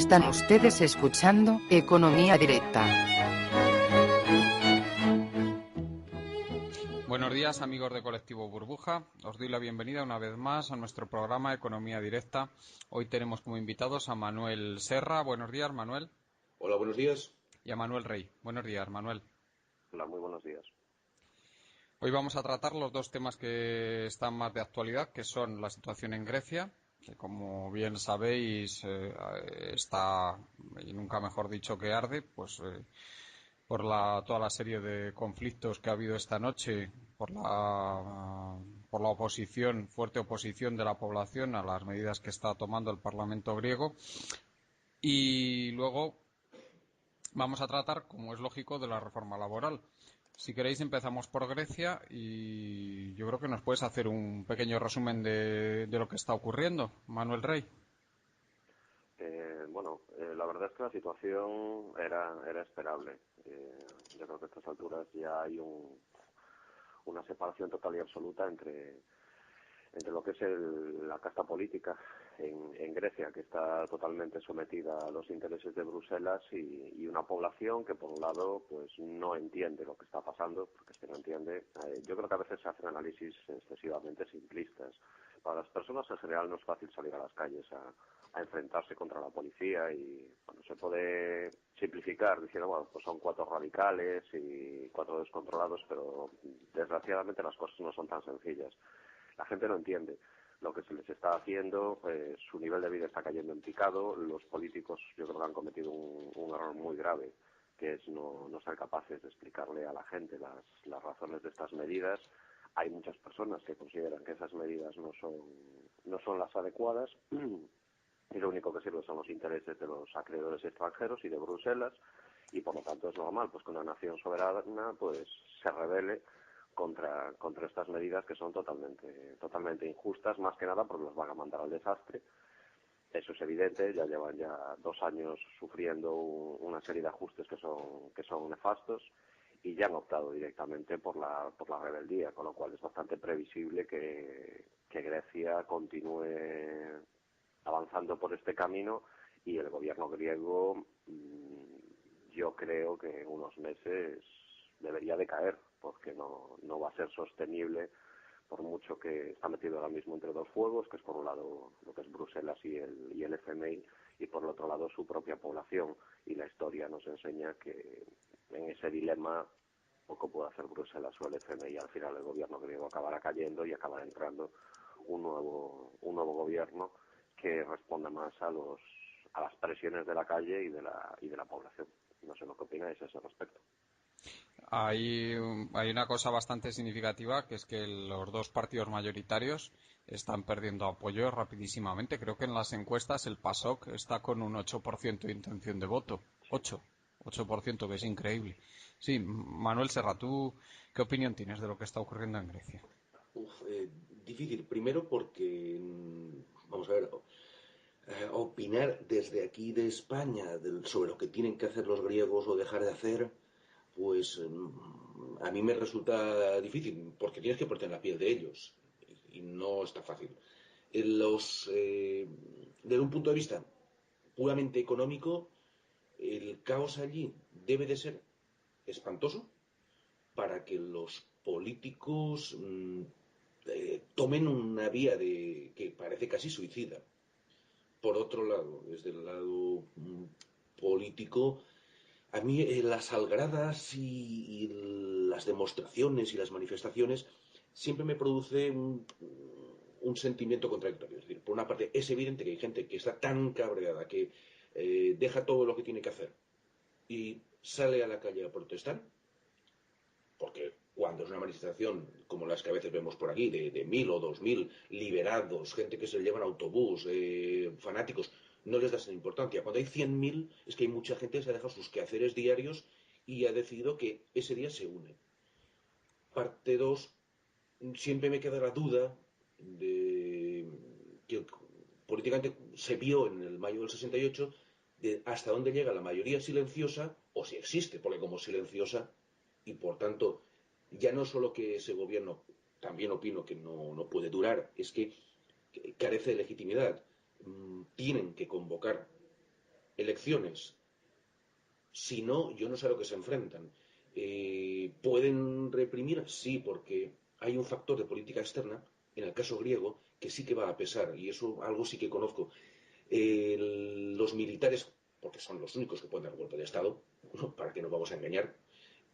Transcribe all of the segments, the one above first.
Están ustedes escuchando Economía Directa. Buenos días, amigos de Colectivo Burbuja. Os doy la bienvenida una vez más a nuestro programa Economía Directa. Hoy tenemos como invitados a Manuel Serra. Buenos días, Manuel. Hola, buenos días. Y a Manuel Rey. Buenos días, Manuel. Hola, muy buenos días. Hoy vamos a tratar los dos temas que están más de actualidad, que son la situación en Grecia, que como bien sabéis está, y nunca mejor dicho que arde, pues por toda la serie de conflictos que ha habido esta noche, por la oposición, fuerte oposición de la población a las medidas que está tomando el Parlamento griego. Y luego vamos a tratar, como es lógico, de la reforma laboral. Si queréis empezamos por Grecia y yo creo que nos puedes hacer un pequeño resumen de lo que está ocurriendo, Manuel Rey. La verdad es que la situación era esperable. Yo creo que a estas alturas ya hay una separación total y absoluta entre lo que es la casta política en Grecia, que está totalmente sometida a los intereses de Bruselas, y una población que, por un lado, pues no entiende lo que está pasando, porque es que no entiende. Yo creo que a veces se hacen análisis excesivamente simplistas. Para las personas en general no es fácil salir a las calles a enfrentarse contra la policía, y se puede simplificar diciendo, bueno, pues son 4 radicales y 4 descontrolados, pero desgraciadamente las cosas no son tan sencillas. La gente no entiende lo que se les está haciendo, su nivel de vida está cayendo en picado. Los políticos, yo creo que han cometido un error muy grave, que es no ser capaces de explicarle a la gente las razones de estas medidas. Hay muchas personas que consideran que esas medidas no son las adecuadas, y lo único que sirve son los intereses de los acreedores extranjeros y de Bruselas, y por lo tanto es normal pues que una nación soberana pues se rebele contra estas medidas, que son totalmente injustas, más que nada porque los van a mandar al desastre. Eso es evidente. Ya llevan 2 años sufriendo una serie de ajustes que son nefastos, y ya han optado directamente por la rebeldía, con lo cual es bastante previsible que Grecia continúe avanzando por este camino, y el gobierno griego yo creo que en unos meses debería de caer, porque no va a ser sostenible, por mucho que está metido ahora mismo entre dos fuegos, que es por un lado lo que es Bruselas y el FMI, y por el otro lado su propia población. Y la historia nos enseña que en ese dilema poco puede hacer Bruselas o el FMI. Al final el gobierno griego acabará cayendo y acabará entrando un nuevo gobierno que responda más a las presiones de la calle y de la población. No sé lo que opináis a ese respecto. Hay una cosa bastante significativa, que es que los dos partidos mayoritarios están perdiendo apoyo rapidísimamente. Creo que en las encuestas el PASOK está con un 8% de intención de voto. 8%, que es increíble. Sí, Manuel Serra, ¿tú qué opinión tienes de lo que está ocurriendo en Grecia? Difícil. Primero porque, vamos a ver, opinar desde aquí de España sobre lo que tienen que hacer los griegos o dejar de hacer, pues a mí me resulta difícil, porque tienes que ponerte en la piel de ellos y no está fácil. Desde un punto de vista puramente económico, el caos allí debe de ser espantoso para que los políticos tomen una vía que parece casi suicida. Por otro lado, desde el lado político, a mí las algaradas y las demostraciones y las manifestaciones siempre me produce un sentimiento contradictorio. Es decir, por una parte es evidente que hay gente que está tan cabreada que deja todo lo que tiene que hacer y sale a la calle a protestar, porque cuando es una manifestación como las que a veces vemos por aquí, de 1.000 o 2.000 liberados, gente que se lleva en autobús, fanáticos, no les das importancia. Cuando hay 100.000 es que hay mucha gente que se ha dejado sus quehaceres diarios y ha decidido que ese día se une. Parte 2, siempre me queda la duda de que políticamente se vio en el mayo del 68 de hasta dónde llega la mayoría silenciosa, o si existe, porque como silenciosa, y por tanto ya no solo que ese gobierno, también opino que no puede durar, es que carece de legitimidad. Tienen que convocar elecciones. Si no, yo no sé a lo que se enfrentan. ¿Pueden reprimir? Sí, porque hay un factor de política externa, en el caso griego, que sí que va a pesar, y eso algo sí que conozco. Los militares, porque son los únicos que pueden dar golpe de Estado, para que nos vamos a engañar,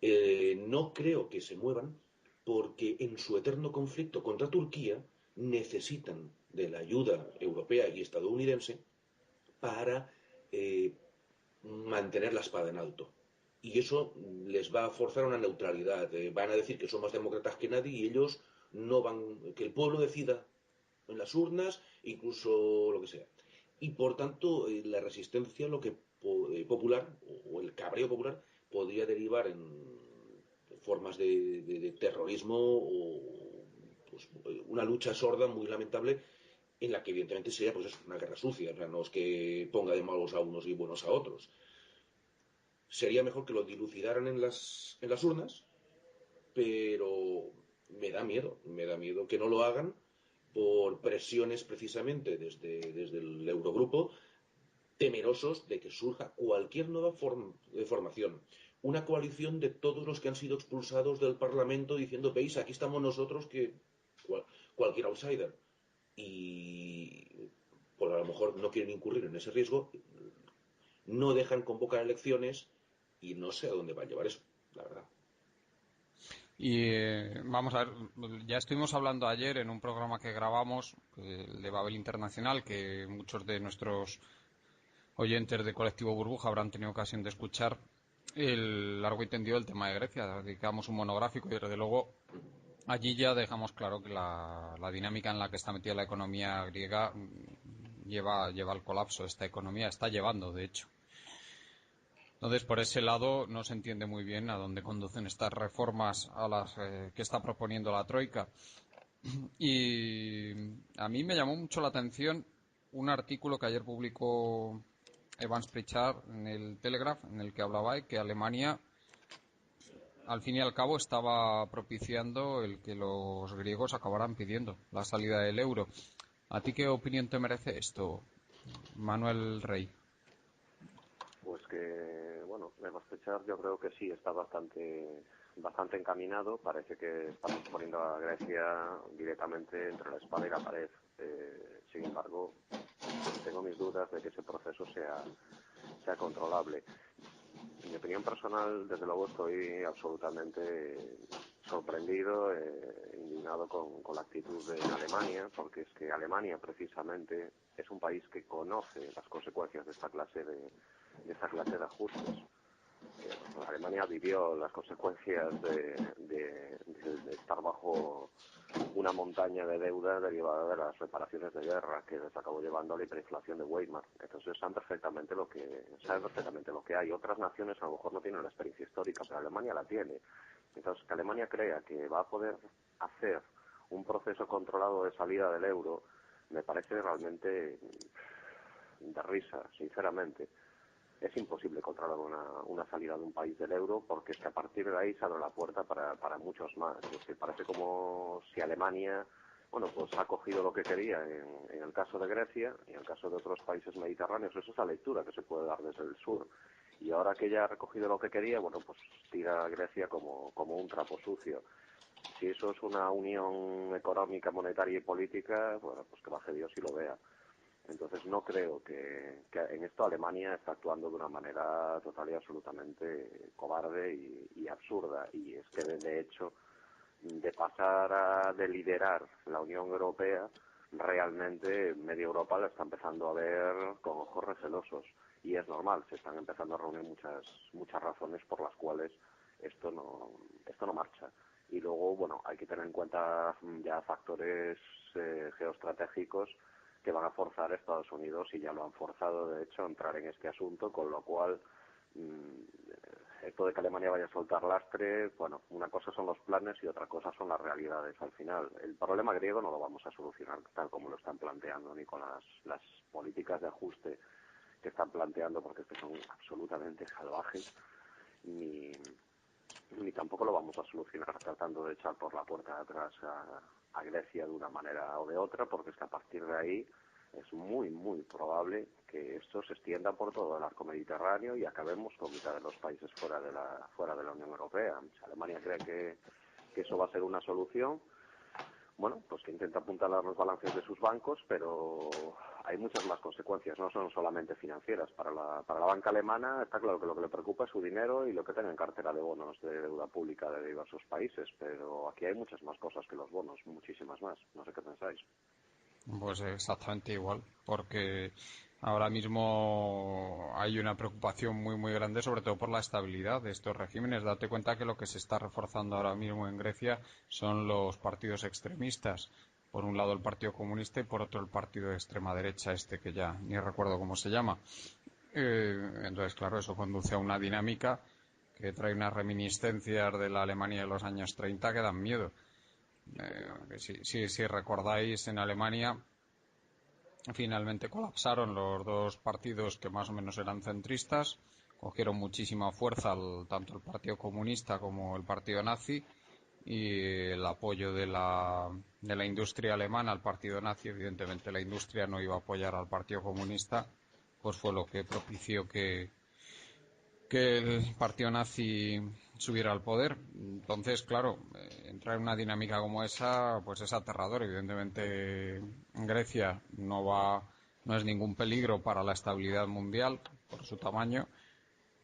no creo que se muevan, porque en su eterno conflicto contra Turquía necesitan de la ayuda europea y estadounidense para mantener la espada en alto. Y eso les va a forzar a una neutralidad. Van a decir que son más demócratas que nadie y ellos no van, que el pueblo decida en las urnas, incluso lo que sea. Y por tanto, la resistencia lo que popular, o el cabreo popular, podría derivar en formas de terrorismo o pues, una lucha sorda muy lamentable en la que evidentemente sería pues eso, una guerra sucia, o sea, no es que ponga de malos a unos y buenos a otros. Sería mejor que lo dilucidaran en las urnas, pero me da miedo que no lo hagan por presiones precisamente desde el Eurogrupo, temerosos de que surja cualquier nueva formación. Una coalición de todos los que han sido expulsados del Parlamento diciendo, veis, aquí estamos nosotros que cualquier outsider. Y por a lo mejor no quieren incurrir en ese riesgo, no dejan convocar elecciones y no sé a dónde va a llevar eso, la verdad. Y vamos a ver, ya estuvimos hablando ayer en un programa que grabamos, el de Babel Internacional, que muchos de nuestros oyentes de Colectivo Burbuja habrán tenido ocasión de escuchar el largo y tendido del tema de Grecia. Dedicamos un monográfico y desde luego allí ya dejamos claro que la dinámica en la que está metida la economía griega lleva al colapso. Esta economía está llevando, de hecho. Entonces, por ese lado, no se entiende muy bien a dónde conducen estas reformas a las que está proponiendo la Troika. Y a mí me llamó mucho la atención un artículo que ayer publicó Evans Pritchard en el Telegraph, en el que hablaba de que Alemania, al fin y al cabo, estaba propiciando el que los griegos acabaran pidiendo la salida del euro. ¿A ti qué opinión te merece esto, Manuel Rey? Pues que, bueno, de sospechar yo creo que sí está bastante encaminado. Parece que estamos poniendo a Grecia directamente entre la espada y la pared. Sin embargo, tengo mis dudas de que ese proceso sea controlable. En mi opinión personal, desde luego estoy absolutamente sorprendido, indignado con la actitud de Alemania, porque es que Alemania precisamente es un país que conoce las consecuencias de esta clase de ajustes. Alemania vivió las consecuencias de estar bajo una montaña de deuda derivada de las reparaciones de guerra que les acabó llevando a la hiperinflación de Weimar. Entonces saben perfectamente lo que hay. Otras naciones a lo mejor no tienen la experiencia histórica, pero Alemania la tiene. Entonces, que Alemania crea que va a poder hacer un proceso controlado de salida del euro me parece realmente de risa, sinceramente. Es imposible controlar una salida de un país del euro porque es que a partir de ahí se abre la puerta para muchos más. Es que parece como si Alemania, bueno, pues ha cogido lo que quería en el caso de Grecia y en el caso de otros países mediterráneos. Eso es la lectura que se puede dar desde el sur. Y ahora que ya ha recogido lo que quería, bueno, pues tira a Grecia como un trapo sucio. Si eso es una unión económica, monetaria y política, bueno, pues que baje Dios y lo vea. Entonces no creo que en esto Alemania está actuando de una manera total y absolutamente cobarde y absurda. Y es que de hecho, de pasar de liderar la Unión Europea, realmente media Europa la está empezando a ver con ojos recelosos. Y es normal, se están empezando a reunir muchas razones por las cuales esto no marcha. Y luego, bueno, hay que tener en cuenta ya factores geoestratégicos que van a forzar a Estados Unidos, y ya lo han forzado, de hecho, a entrar en este asunto, con lo cual esto de que Alemania vaya a soltar lastre, bueno, una cosa son los planes y otra cosa son las realidades al final. El problema griego no lo vamos a solucionar tal como lo están planteando, ni con las políticas de ajuste que están planteando, porque es que son absolutamente salvajes, ni tampoco lo vamos a solucionar tratando de echar por la puerta de atrás a Grecia de una manera o de otra, porque es que a partir de ahí es muy, muy probable que esto se extienda por todo el arco mediterráneo y acabemos con mitad de los países fuera de la Unión Europea. Si Alemania cree que eso va a ser una solución, bueno, pues que intenta apuntalar los balances de sus bancos, pero hay muchas más consecuencias, no son solamente financieras. Para la banca alemana está claro que lo que le preocupa es su dinero y lo que tenga en cartera de bonos de deuda pública de diversos países, pero aquí hay muchas más cosas que los bonos, muchísimas más. No sé qué pensáis. Pues exactamente igual, porque ahora mismo hay una preocupación muy muy grande, sobre todo por la estabilidad de estos regímenes. Date cuenta que lo que se está reforzando ahora mismo en Grecia son los partidos extremistas. Por un lado el Partido Comunista y por otro el partido de extrema derecha, este que ya ni recuerdo cómo se llama. Entonces, claro, eso conduce a una dinámica que trae unas reminiscencias de la Alemania de los años 30 que dan miedo. Si recordáis, en Alemania finalmente colapsaron los dos partidos que más o menos eran centristas, cogieron muchísima fuerza tanto el Partido Comunista como el Partido Nazi, y el apoyo de la industria alemana al Partido Nazi, evidentemente la industria no iba a apoyar al Partido Comunista, pues fue lo que propició que el partido nazi subiera al poder. Entonces, claro, entrar en una dinámica como esa, pues es aterrador. Evidentemente, Grecia no es ningún peligro para la estabilidad mundial por su tamaño,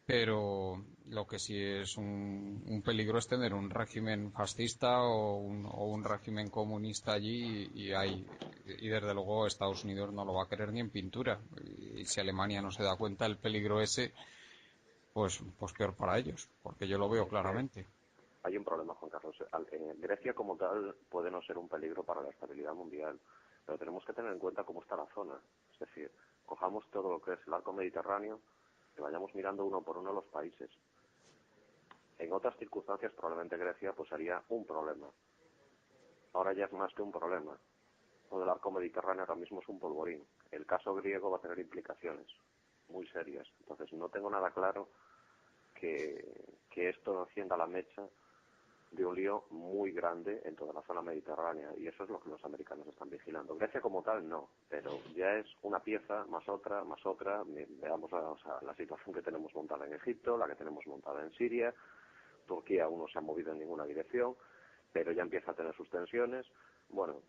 pero lo que sí es un peligro es tener un régimen fascista o un régimen comunista allí y desde luego Estados Unidos no lo va a querer ni en pintura. Y si Alemania no se da cuenta del peligro ese, pues peor para ellos, porque yo lo veo claramente. Hay un problema, Juan Carlos. Grecia como tal puede no ser un peligro para la estabilidad mundial, pero tenemos que tener en cuenta cómo está la zona. Es decir, cojamos todo lo que es el arco mediterráneo y vayamos mirando uno por uno los países. En otras circunstancias probablemente Grecia pues sería un problema. Ahora ya es más que un problema. Todo el arco mediterráneo ahora mismo es un polvorín. El caso griego va a tener implicaciones muy serias. Entonces no tengo nada claro que esto encienda la mecha de un lío muy grande en toda la zona mediterránea, y eso es lo que los americanos están vigilando. Grecia como tal no, pero ya es una pieza más otra. Veamos la situación que tenemos montada en Egipto, la que tenemos montada en Siria. Turquía aún no se ha movido en ninguna dirección, pero ya empieza a tener sus tensiones. Bueno,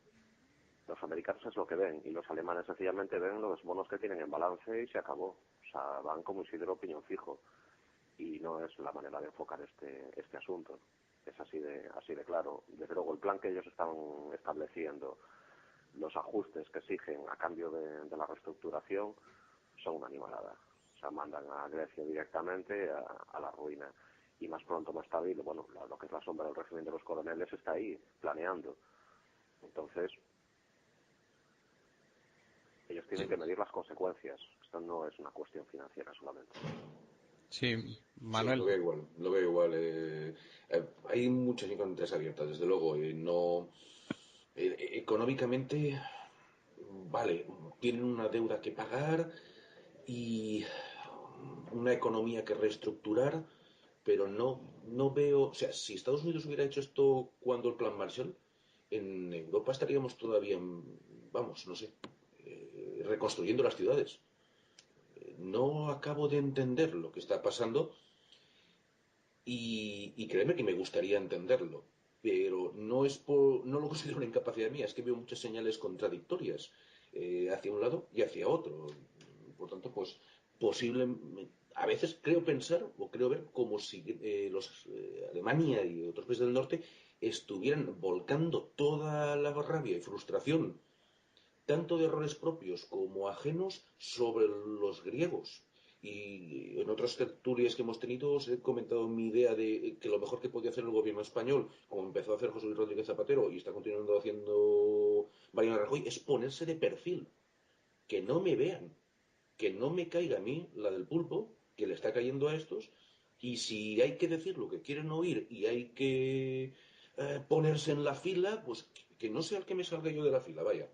los americanos es lo que ven, y los alemanes sencillamente ven los bonos que tienen en balance y se acabó. O sea, van como Isidro Piñón Fijo, y no es la manera de enfocar este asunto. Es así de claro. Desde luego el plan que ellos están estableciendo, los ajustes que exigen a cambio de la reestructuración, son una animalada. O sea, mandan a Grecia directamente a la ruina. Y más pronto, más tarde, bueno, lo que es la sombra del régimen de los coroneles está ahí, planeando. Entonces, ellos tienen que medir las consecuencias. Esto no es una cuestión financiera solamente. Sí, Sí, Manuel. lo veo igual. Hay muchas incógnitas abiertas, desde luego. No, económicamente, vale, tienen una deuda que pagar y una economía que reestructurar, pero no veo, o sea, si Estados Unidos hubiera hecho esto cuando el Plan Marshall, en Europa estaríamos todavía, vamos, no sé, reconstruyendo las ciudades. No acabo de entender lo que está pasando y créeme que me gustaría entenderlo, pero no lo considero una incapacidad mía, es que veo muchas señales contradictorias hacia un lado y hacia otro. Por tanto, pues a veces creo pensar o creo ver como si Alemania y otros países del norte estuvieran volcando toda la rabia y frustración, tanto de errores propios como ajenos, sobre los griegos. Y en otras tertulias que hemos tenido os he comentado mi idea de que lo mejor que podía hacer el gobierno español, como empezó a hacer José Luis Rodríguez Zapatero y está continuando haciendo Mariano Rajoy, es ponerse de perfil. Que no me vean, que no me caiga a mí la del pulpo, que le está cayendo a estos, y si hay que decir lo que quieren oír y hay que ponerse en la fila, pues que no sea el que me salga yo de la fila, vaya.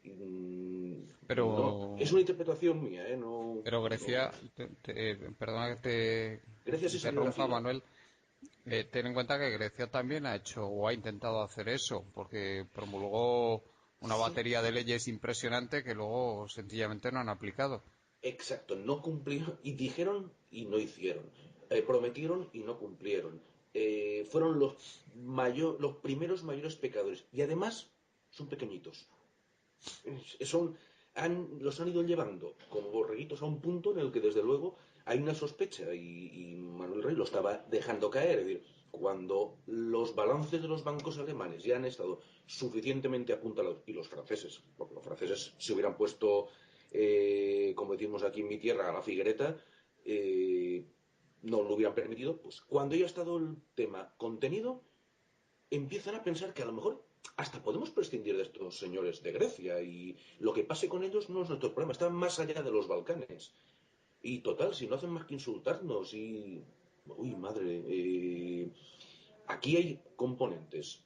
No, Pero, es una interpretación mía, ¿eh? No, pero no. Grecia, perdona que te Grecia se salió de la interrumpa, fila. Manuel. Ten en cuenta que Grecia también ha hecho o ha intentado hacer eso, porque promulgó una batería de leyes impresionante que luego sencillamente no han aplicado. Exacto, no cumplieron y dijeron y no hicieron. Prometieron y no cumplieron. Fueron los primeros mayores pecadores. Y además son pequeñitos. Los han ido llevando como borreguitos a un punto en el que desde luego hay una sospecha y Manuel Rey lo estaba dejando caer. Es decir, cuando los balances de los bancos alemanes ya han estado suficientemente apuntalados, y los franceses, porque los franceses se hubieran puesto, como decimos aquí en mi tierra, a la figuereta, no lo hubieran permitido, pues cuando ya ha estado el tema contenido, empiezan a pensar que a lo mejor hasta podemos prescindir de estos señores de Grecia y lo que pase con ellos no es nuestro problema, están más allá de los Balcanes. Y total, si no hacen más que insultarnos y... Uy, madre, aquí hay componentes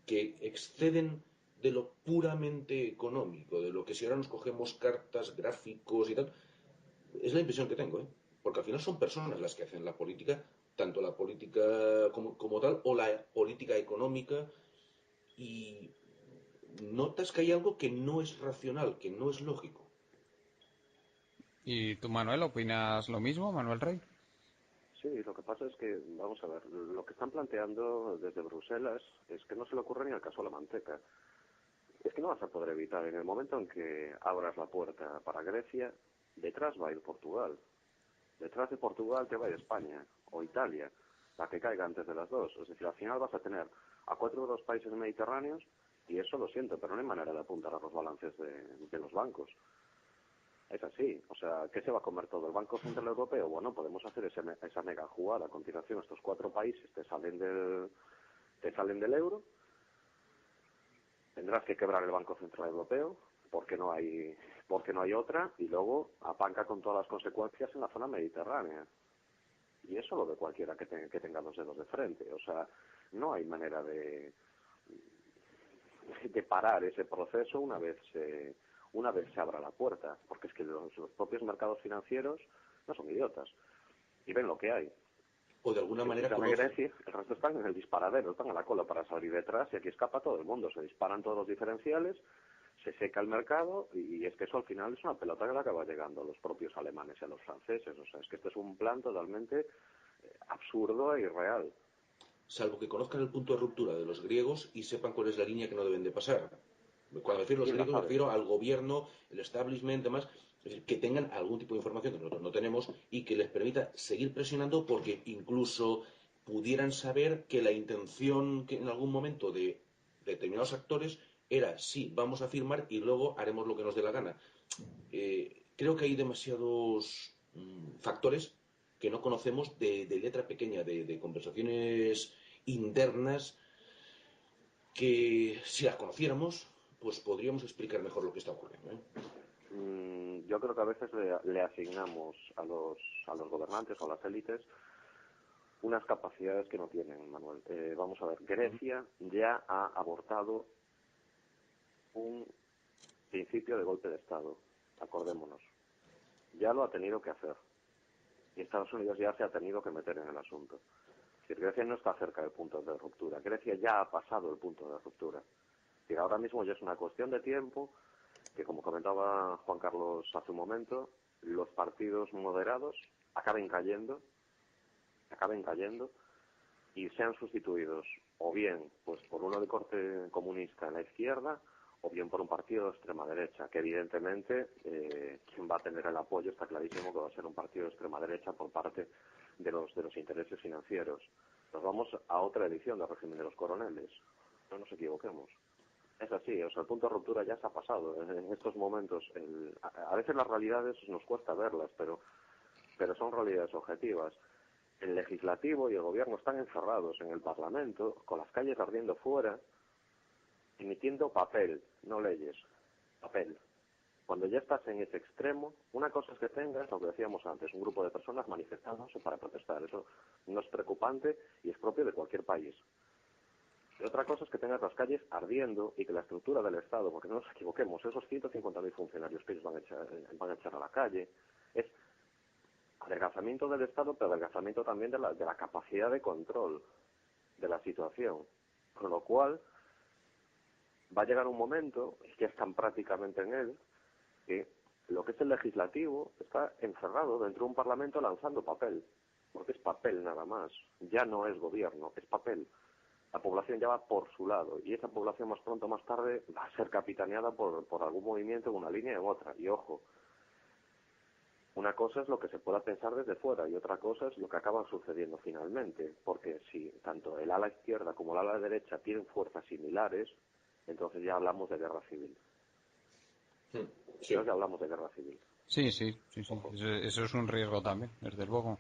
que exceden de lo puramente económico, de lo que si ahora nos cogemos cartas, gráficos y tal, es la impresión que tengo, ¿eh? Porque al final son personas las que hacen la política, tanto la política como tal, o la política económica, y notas que hay algo que no es racional, que no es lógico. ¿Y tú, Manuel, opinas lo mismo, Manuel Rey? Sí, lo que pasa es que, vamos a ver, lo que están planteando desde Bruselas es que no se le ocurre ni al caso a la manteca. Es que no vas a poder evitar, en el momento en que abras la puerta para Grecia, detrás va a ir Portugal. Detrás de Portugal te va a ir España o Italia, la que caiga antes de las dos. Es decir, al final vas a tener a 4 de los países mediterráneos y eso lo siento, pero no hay manera de apuntar a los balances de los bancos. Es así. O sea, ¿qué se va a comer todo? ¿El Banco Central Europeo? Bueno, podemos hacer esa mega jugada. A continuación, estos 4 países te salen del euro, tendrás que quebrar el Banco Central Europeo porque no hay otra, y luego apanca con todas las consecuencias en la zona mediterránea. Y eso lo de cualquiera que tenga los dedos de frente. O sea, no hay manera de parar ese proceso una vez se abra la puerta, porque es que los propios mercados financieros no son idiotas y ven lo que hay. O de alguna Se manera quitan a conocen. Grecia, el resto están en el disparadero, están a la cola para salir detrás, y aquí escapa todo el mundo. Se disparan todos los diferenciales, se seca el mercado, y es que eso al final es una pelota que le acaba llegando a los propios alemanes y a los franceses. O sea, es que este es un plan totalmente absurdo e irreal. Salvo que conozcan el punto de ruptura de los griegos y sepan cuál es la línea que no deben de pasar. Cuando me refiero a los ¿Quién la griegos, me sabe? refiero al gobierno, el establishment, demás, es decir, que tengan algún tipo de información que nosotros no tenemos y que les permita seguir presionando, porque incluso pudieran saber que la intención que en algún momento de determinados actores era: sí, vamos a firmar y luego haremos lo que nos dé la gana. Creo que hay demasiados factores que no conocemos de letra pequeña, de conversaciones internas, que si las conociéramos, pues podríamos explicar mejor lo que está ocurriendo, ¿eh? Yo creo que a veces le asignamos a los gobernantes o a las élites unas capacidades que no tienen, Manuel. Vamos a ver, Grecia ya ha abortado un principio de golpe de Estado, acordémonos. Ya lo ha tenido que hacer. Y Estados Unidos ya se ha tenido que meter en el asunto. Es decir, Grecia no está cerca del punto de ruptura. Grecia ya ha pasado el punto de ruptura. Es decir, ahora mismo ya es una cuestión de tiempo que, como comentaba Juan Carlos hace un momento, los partidos moderados acaben cayendo y sean sustituidos o bien pues por uno de corte comunista en la izquierda, o bien por un partido de extrema derecha, que evidentemente quien va a tener el apoyo está clarísimo que va a ser un partido de extrema derecha por parte de los intereses financieros. Nos vamos a otra edición del régimen de los coroneles, no nos equivoquemos. Es así, o sea, el punto de ruptura ya se ha pasado. En estos momentos, a veces las realidades nos cuesta verlas, pero son realidades objetivas. El legislativo y el gobierno están encerrados en el Parlamento, con las calles ardiendo fuera, emitiendo papel, no leyes, papel. Cuando ya estás en ese extremo, una cosa es que tengas, lo que decíamos antes, un grupo de personas manifestándose para protestar. Eso no es preocupante y es propio de cualquier país. Y otra cosa es que tengas las calles ardiendo y que la estructura del Estado, porque no nos equivoquemos, esos 150.000 funcionarios que ellos van a echar a la calle, es adelgazamiento del Estado, pero adelgazamiento también de la capacidad de control de la situación. Con lo cual, va a llegar un momento, y ya están prácticamente en él, que lo que es el legislativo está encerrado dentro de un parlamento lanzando papel, porque es papel nada más, ya no es gobierno, es papel. La población ya va por su lado, y esa población más pronto o más tarde va a ser capitaneada por algún movimiento en una línea o en otra. Y ojo, una cosa es lo que se pueda pensar desde fuera y otra cosa es lo que acaba sucediendo finalmente, porque si tanto el ala izquierda como el ala derecha tienen fuerzas similares, entonces ya hablamos de guerra civil. Sí. Entonces ya hablamos de guerra civil. Sí. Eso es un riesgo también, desde luego.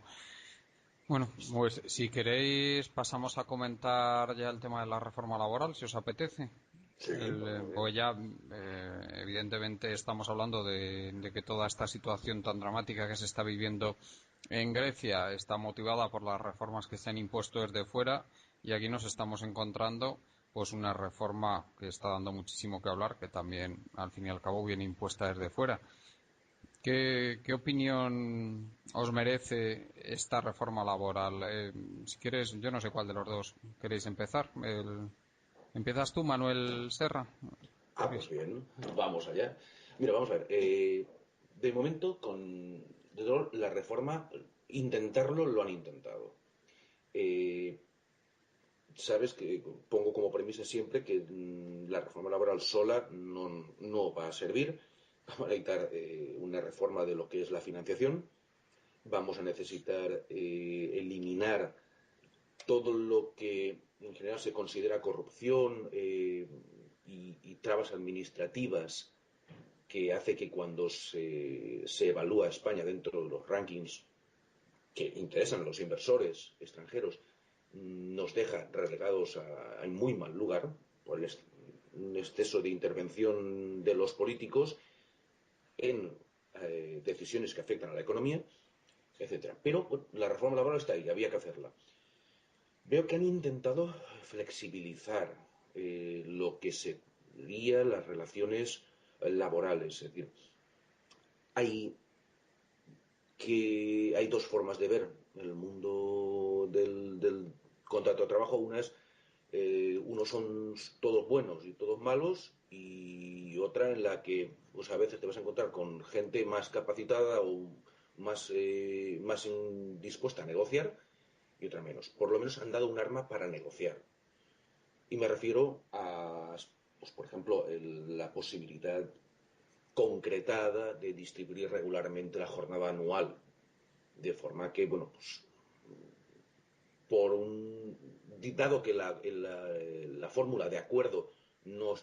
Bueno, pues si queréis pasamos a comentar ya el tema de la reforma laboral, si os apetece. Sí. Pues ya, evidentemente, estamos hablando de que toda esta situación tan dramática que se está viviendo en Grecia está motivada por las reformas que se han impuesto desde fuera y aquí nos estamos encontrando pues una reforma que está dando muchísimo que hablar, que también al fin y al cabo viene impuesta desde fuera. ¿Qué opinión os merece esta reforma laboral? Si quieres, yo no sé cuál de los dos queréis empezar. ¿Empiezas tú, Manuel Serra? Pues bien, vamos allá. Mira, vamos a ver. De momento, desde luego, la reforma, intentarlo lo han intentado. Sabes que pongo como premisa siempre que la reforma laboral sola no va a servir. Vamos a necesitar una reforma de lo que es la financiación. Vamos a necesitar eliminar todo lo que en general se considera corrupción y trabas administrativas que hace que cuando se evalúa a España dentro de los rankings que interesan a los inversores extranjeros nos deja relegados a muy mal lugar por un exceso de intervención de los políticos en decisiones que afectan a la economía, etcétera. Pero bueno, la reforma laboral está ahí, había que hacerla. Veo que han intentado flexibilizar lo que serían las relaciones laborales. Es decir, hay hay dos formas de ver el mundo del contrato de trabajo. Unos son todos buenos y todos malos, y otra en la que pues a veces te vas a encontrar con gente más capacitada o más dispuesta a negociar y otra menos. Por lo menos han dado un arma para negociar. Y me refiero a, pues, por ejemplo, la posibilidad concretada de distribuir regularmente la jornada anual, de forma que, bueno, pues dado que la fórmula de acuerdo no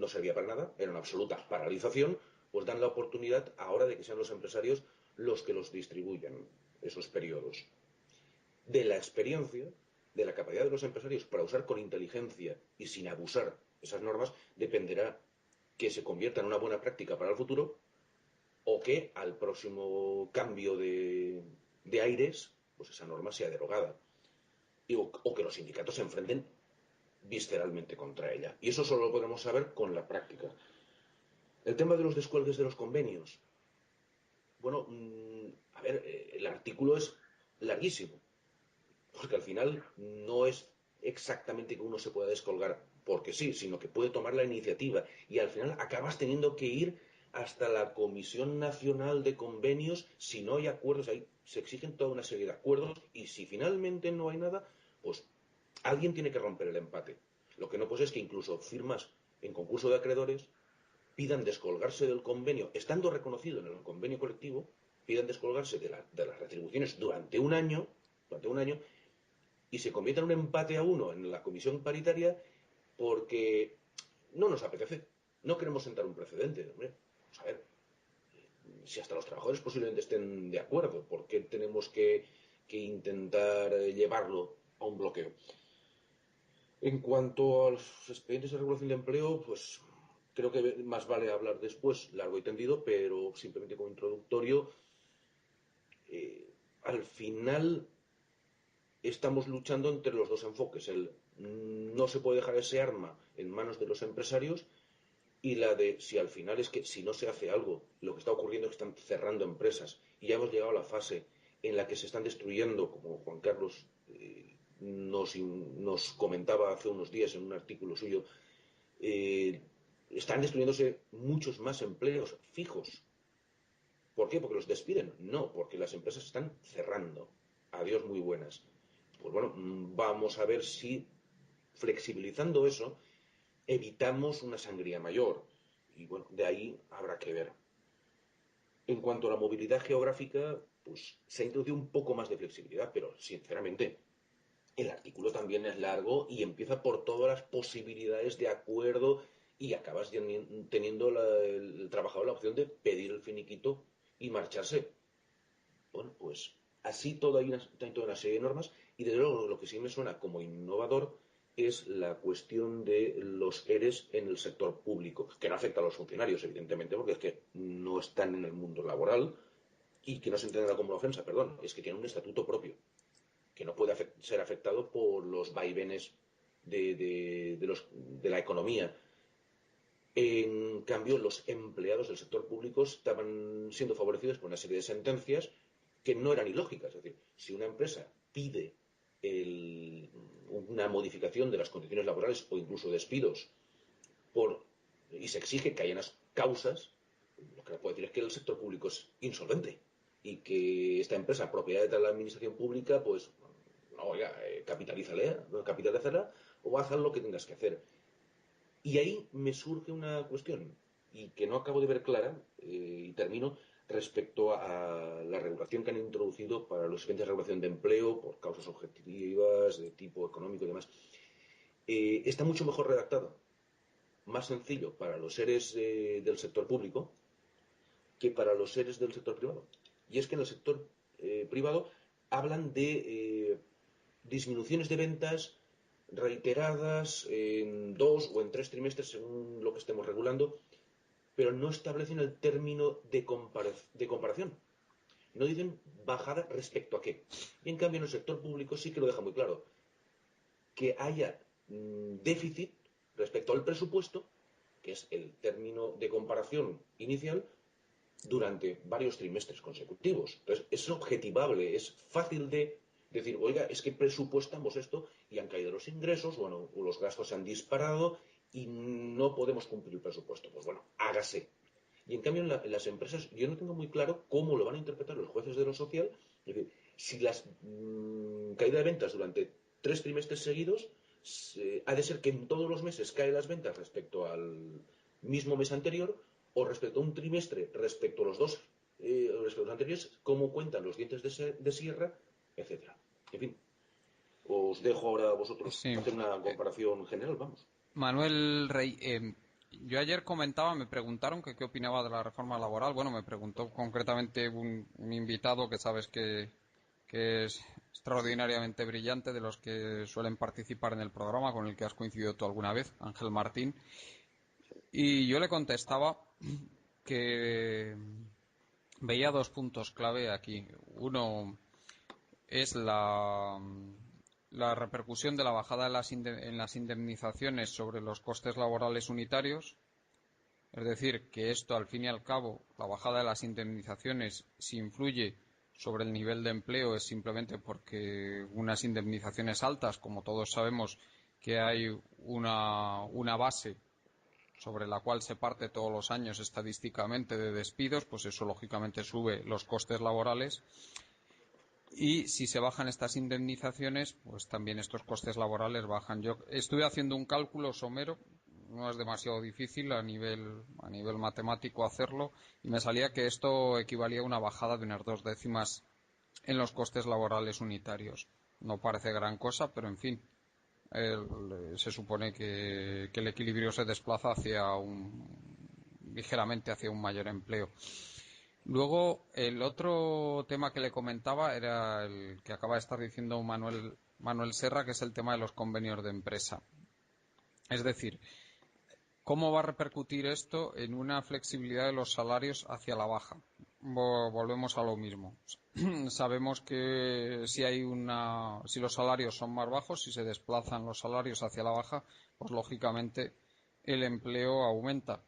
servía para nada, era una absoluta paralización, pues dan la oportunidad ahora de que sean los empresarios los que los distribuyan esos periodos. De la experiencia, de la capacidad de los empresarios para usar con inteligencia y sin abusar esas normas, dependerá que se convierta en una buena práctica para el futuro o que al próximo cambio de aires, pues esa norma sea derogada. O que los sindicatos se enfrenten visceralmente contra ella. Y eso solo lo podremos saber con la práctica. El tema de los descuelgues de los convenios. Bueno, a ver, el artículo es larguísimo, porque al final no es exactamente que uno se pueda descolgar porque sí, sino que puede tomar la iniciativa y al final acabas teniendo que ir hasta la Comisión Nacional de Convenios si no hay acuerdos. Ahí se exigen toda una serie de acuerdos y si finalmente no hay nada, pues alguien tiene que romper el empate. Lo que no puede es que incluso firmas en concurso de acreedores pidan descolgarse del convenio, estando reconocido en el convenio colectivo, pidan descolgarse de las retribuciones durante un año, y se convierta en un empate a uno en la comisión paritaria porque no nos apetece. No queremos sentar un precedente. Hombre, vamos a ver, si hasta los trabajadores posiblemente estén de acuerdo, ¿por qué tenemos que intentar llevarlo a un bloqueo? En cuanto a los expedientes de regulación de empleo, pues creo que más vale hablar después, largo y tendido, pero simplemente como introductorio, al final estamos luchando entre los dos enfoques. No se puede dejar ese arma en manos de los empresarios y la de si al final es que si no se hace algo, lo que está ocurriendo es que están cerrando empresas y ya hemos llegado a la fase en la que se están destruyendo, como Juan Carlos nos comentaba hace unos días en un artículo suyo, están destruyéndose muchos más empleos fijos. ¿Por qué? ¿Porque los despiden? No, porque las empresas están cerrando. Adiós, muy buenas. Pues bueno, vamos a ver si flexibilizando eso evitamos una sangría mayor. Y bueno, de ahí habrá que ver. En cuanto a la movilidad geográfica, pues se ha introducido un poco más de flexibilidad, pero sinceramente el artículo también es largo y empieza por todas las posibilidades de acuerdo y acabas teniendo el trabajador la opción de pedir el finiquito y marcharse. Bueno, pues así hay toda una serie de normas y desde luego lo que sí me suena como innovador es la cuestión de los ERES en el sector público, que no afecta a los funcionarios, evidentemente, porque es que no están en el mundo laboral y que no se entenderá como una ofensa, perdón, es que tienen un estatuto propio, que no puede ser afectado por los vaivenes de la economía. En cambio, los empleados del sector público estaban siendo favorecidos por una serie de sentencias que no eran ilógicas. Es decir, si una empresa pide una modificación de las condiciones laborales o incluso despidos y se exige que haya unas causas, lo que puede decir es que el sector público es insolvente y que esta empresa, propiedad de la administración pública, pues, no, oiga, capitalízala o haz lo que tengas que hacer. Y ahí me surge una cuestión, y que no acabo de ver clara, y termino, respecto a la regulación que han introducido para los expedientes de regulación de empleo por causas objetivas, de tipo económico y demás. Está mucho mejor redactado, más sencillo para los seres del sector público que para los seres del sector privado. Y es que en el sector privado hablan de disminuciones de ventas reiteradas en 2 o en 3 trimestres según lo que estemos regulando, pero no establecen el término de comparación. No dicen bajada respecto a qué. Y en cambio en el sector público sí que lo deja muy claro. Que haya déficit respecto al presupuesto, que es el término de comparación inicial, durante varios trimestres consecutivos. Entonces, es objetivable, es fácil de decir, oiga, es que presupuestamos esto y han caído los ingresos, bueno, o los gastos se han disparado y no podemos cumplir el presupuesto. Pues bueno, hágase. Y en cambio, en las empresas, yo no tengo muy claro cómo lo van a interpretar los jueces de lo social. Es decir, si las caída de ventas durante 3 trimestres seguidos, ha de ser que en todos los meses caen las ventas respecto al mismo mes anterior, o respecto a un trimestre, respecto a los dos respecto a los anteriores, cómo cuentan los dientes de sierra, etcétera. En fin, os dejo ahora a vosotros Sí. hacer una comparación general, vamos. Manuel Rey, yo ayer comentaba, me preguntaron que qué opinaba de la reforma laboral. Bueno, me preguntó concretamente un invitado que sabes que es extraordinariamente brillante, de los que suelen participar en el programa, con el que has coincidido tú alguna vez, Ángel Martín. Y yo le contestaba que veía 2 puntos clave aquí. Uno es la repercusión de la bajada en las indemnizaciones sobre los costes laborales unitarios. Es decir, que esto, al fin y al cabo, la bajada de las indemnizaciones, si influye sobre el nivel de empleo, es simplemente porque unas indemnizaciones altas, como todos sabemos que hay una base sobre la cual se parte todos los años estadísticamente de despidos, pues eso lógicamente sube los costes laborales. Y si se bajan estas indemnizaciones, pues también estos costes laborales bajan. Yo estuve haciendo un cálculo somero, no es demasiado difícil a nivel matemático hacerlo, y me salía que esto equivalía a una bajada de unas 2 décimas en los costes laborales unitarios. No parece gran cosa, pero en fin, se supone que el equilibrio se desplaza ligeramente hacia un mayor empleo. Luego, el otro tema que le comentaba era el que acaba de estar diciendo Manuel Serra, que es el tema de los convenios de empresa. Es decir, ¿cómo va a repercutir esto en una flexibilidad de los salarios hacia la baja? Volvemos a lo mismo. Sabemos que si los salarios son más bajos, si se desplazan los salarios hacia la baja, pues lógicamente el empleo aumenta.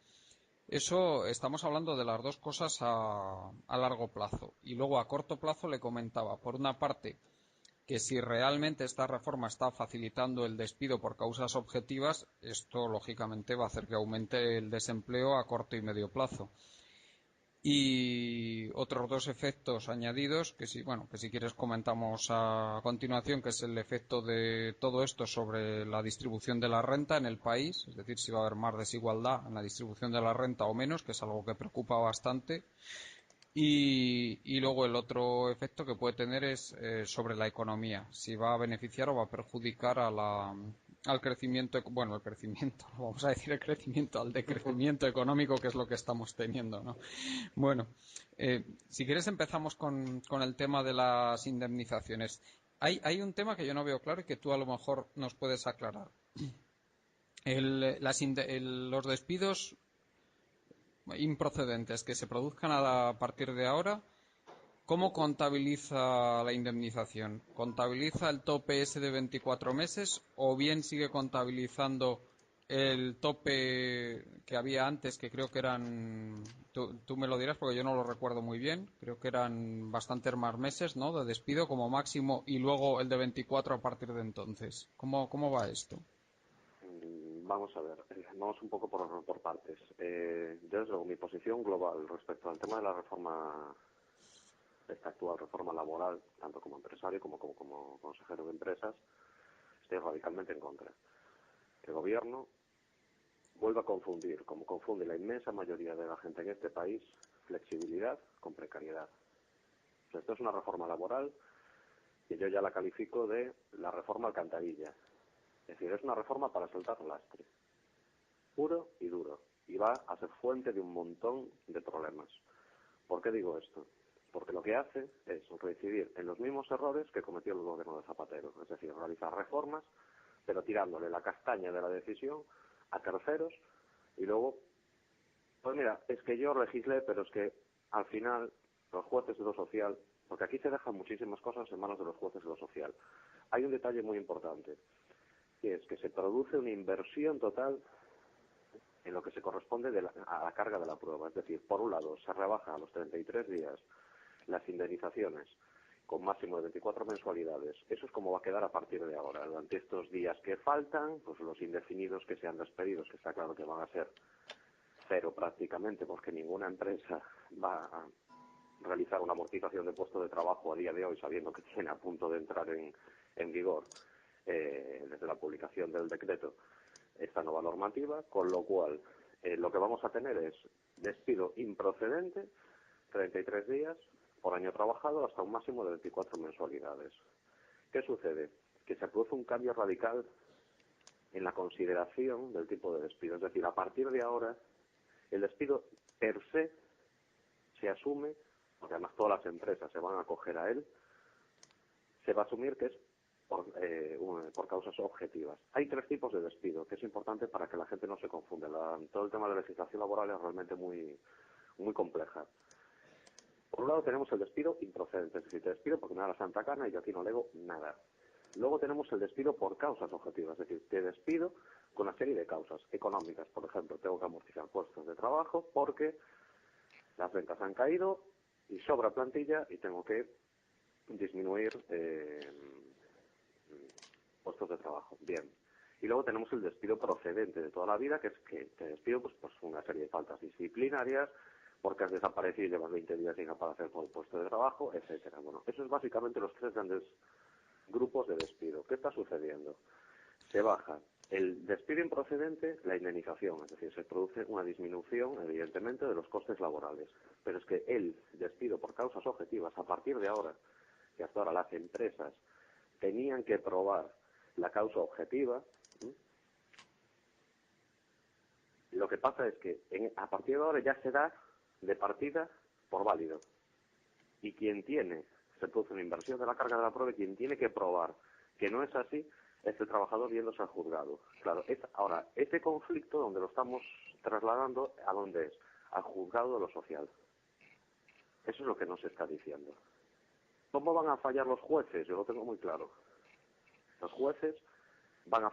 Eso estamos hablando de las dos cosas a largo plazo. Y luego a corto plazo le comentaba, por una parte, que si realmente esta reforma está facilitando el despido por causas objetivas, esto lógicamente va a hacer que aumente el desempleo a corto y medio plazo. Y otros dos efectos añadidos que si quieres comentamos a continuación, que es el efecto de todo esto sobre la distribución de la renta en el país, es decir, si va a haber más desigualdad en la distribución de la renta o menos, que es algo que preocupa bastante. Y luego el otro efecto que puede tener es sobre la economía, si va a beneficiar o va a perjudicar al crecimiento, bueno, el crecimiento, vamos a decir el crecimiento, al decrecimiento económico, que es lo que estamos teniendo, ¿no? Bueno, si quieres empezamos con el tema de las indemnizaciones. Hay un tema que yo no veo claro y que tú a lo mejor nos puedes aclarar. Los despidos improcedentes que se produzcan a partir de ahora, ¿cómo contabiliza la indemnización? ¿Contabiliza el tope ese de 24 meses o bien sigue contabilizando el tope que había antes, que creo que eran, tú me lo dirás porque yo no lo recuerdo muy bien, creo que eran bastantes más meses, ¿no?, de despido como máximo, y luego el de 24 a partir de entonces? ¿Cómo va esto? Vamos a ver, vamos un poco por partes. Desde luego, mi posición global respecto al tema de la reforma, esta actual reforma laboral, tanto como empresario como consejero de empresas, estoy radicalmente en contra. El gobierno vuelve a confundir, como confunde la inmensa mayoría de la gente en este país, flexibilidad con precariedad. O sea, esto es una reforma laboral que yo ya la califico de la reforma alcantarilla. Es decir, es una reforma para soltar lastre, puro y duro, y va a ser fuente de un montón de problemas. ¿Por qué digo esto? Porque lo que hace es reincidir en los mismos errores que cometió el gobierno de Zapatero, es decir, realizar reformas, pero tirándole la castaña de la decisión a terceros, y luego, pues mira, es que yo legislé, pero es que al final los jueces de lo social, porque aquí se dejan muchísimas cosas en manos de los jueces de lo social. Hay un detalle muy importante, que es que se produce una inversión total en lo que se corresponde a la carga de la prueba. Es decir, por un lado, se rebaja a los 33 días las indemnizaciones con máximo de 24 mensualidades. Eso es como va a quedar a partir de ahora. Durante estos días que faltan, pues los indefinidos que sean despedidos, que está claro que van a ser cero prácticamente, porque ninguna empresa va a realizar una amortización de puesto de trabajo a día de hoy, sabiendo que tiene a punto de entrar en vigor desde la publicación del decreto esta nueva normativa, con lo cual lo que vamos a tener es despido improcedente, 33 días por año trabajado, hasta un máximo de 24 mensualidades. ¿Qué sucede? Que se produce un cambio radical en la consideración del tipo de despido. Es decir, a partir de ahora, el despido per se asume, porque además todas las empresas se van a acoger a él, se va a asumir que es por causas objetivas. Hay tres tipos de despido, que es importante para que la gente no se confunda. Todo el tema de la legislación laboral es realmente muy compleja. Por un lado tenemos el despido improcedente, es decir, te despido porque me da la santa gana y yo aquí no lego nada. Luego tenemos el despido por causas objetivas, es decir, te despido con una serie de causas económicas. Por ejemplo, tengo que amortizar puestos de trabajo porque las ventas han caído y sobra plantilla y tengo que disminuir puestos de trabajo. Bien. Y luego tenemos el despido procedente de toda la vida, que es que te despido pues una serie de faltas disciplinarias, porque has desaparecido y llevas 20 días sin aparecer por el puesto de trabajo, etcétera. Bueno, eso es básicamente los tres grandes grupos de despido. ¿Qué está sucediendo? Se baja el despido improcedente, la indemnización, es decir, se produce una disminución, evidentemente, de los costes laborales. Pero es que el despido por causas objetivas, a partir de ahora, que hasta ahora las empresas tenían que probar la causa objetiva, lo que pasa es que a partir de ahora ya se da de partida por válido. Y se produce una inversión de la carga de la prueba, y quien tiene que probar que no es así, es el trabajador yéndose al juzgado. Claro, ahora, ese conflicto donde lo estamos trasladando, ¿a dónde es? Al juzgado de lo social. Eso es lo que no se está diciendo. ¿Cómo van a fallar los jueces? Yo lo tengo muy claro. Los jueces van a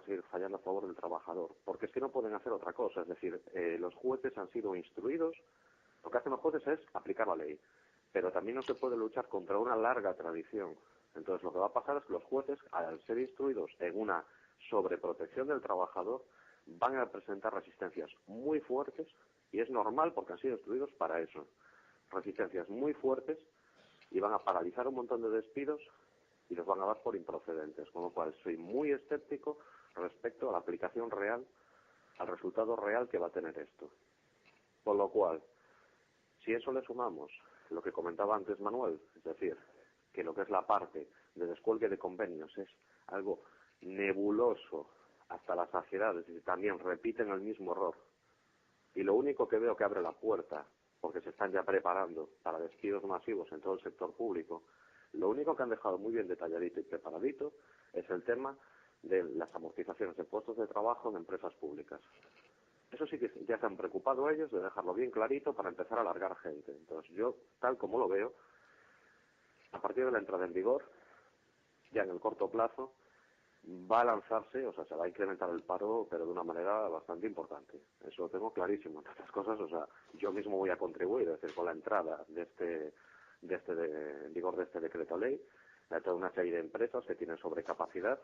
seguir fallando a favor del trabajador, porque es que no pueden hacer otra cosa. Es decir, los jueces han sido instruidos, lo que hacen los jueces es aplicar la ley, pero también no se puede luchar contra una larga tradición Entonces, lo que va a pasar es que los jueces, al ser instruidos en una sobreprotección del trabajador, van a presentar resistencias muy fuertes, y es normal porque han sido instruidos para eso. Resistencias muy fuertes, y van a paralizar un montón de despidos y los van a dar por improcedentes. Con lo cual, soy muy escéptico respecto a la aplicación real, al resultado real que va a tener esto. Con lo cual, si eso le sumamos lo que comentaba antes Manuel, es decir, que lo que es la parte de descuelgue de convenios es algo nebuloso hasta la saciedad, es decir, también repiten el mismo error. Y lo único que veo que abre la puerta, porque se están ya preparando para despidos masivos en todo el sector público, lo único que han dejado muy bien detalladito y preparadito es el tema de las amortizaciones de puestos de trabajo en empresas públicas. Eso sí que ya se han preocupado ellos de dejarlo bien clarito para empezar a alargar gente. Entonces yo, tal como lo veo, a partir de la entrada en vigor, ya en el corto plazo, va a lanzarse, o sea, se va a incrementar el paro, pero de una manera bastante importante. Eso lo tengo clarísimo. Entre otras cosas, o sea, yo mismo voy a contribuir, es decir, con la entrada en vigor de este decreto ley, de toda una serie de empresas que tienen sobrecapacidad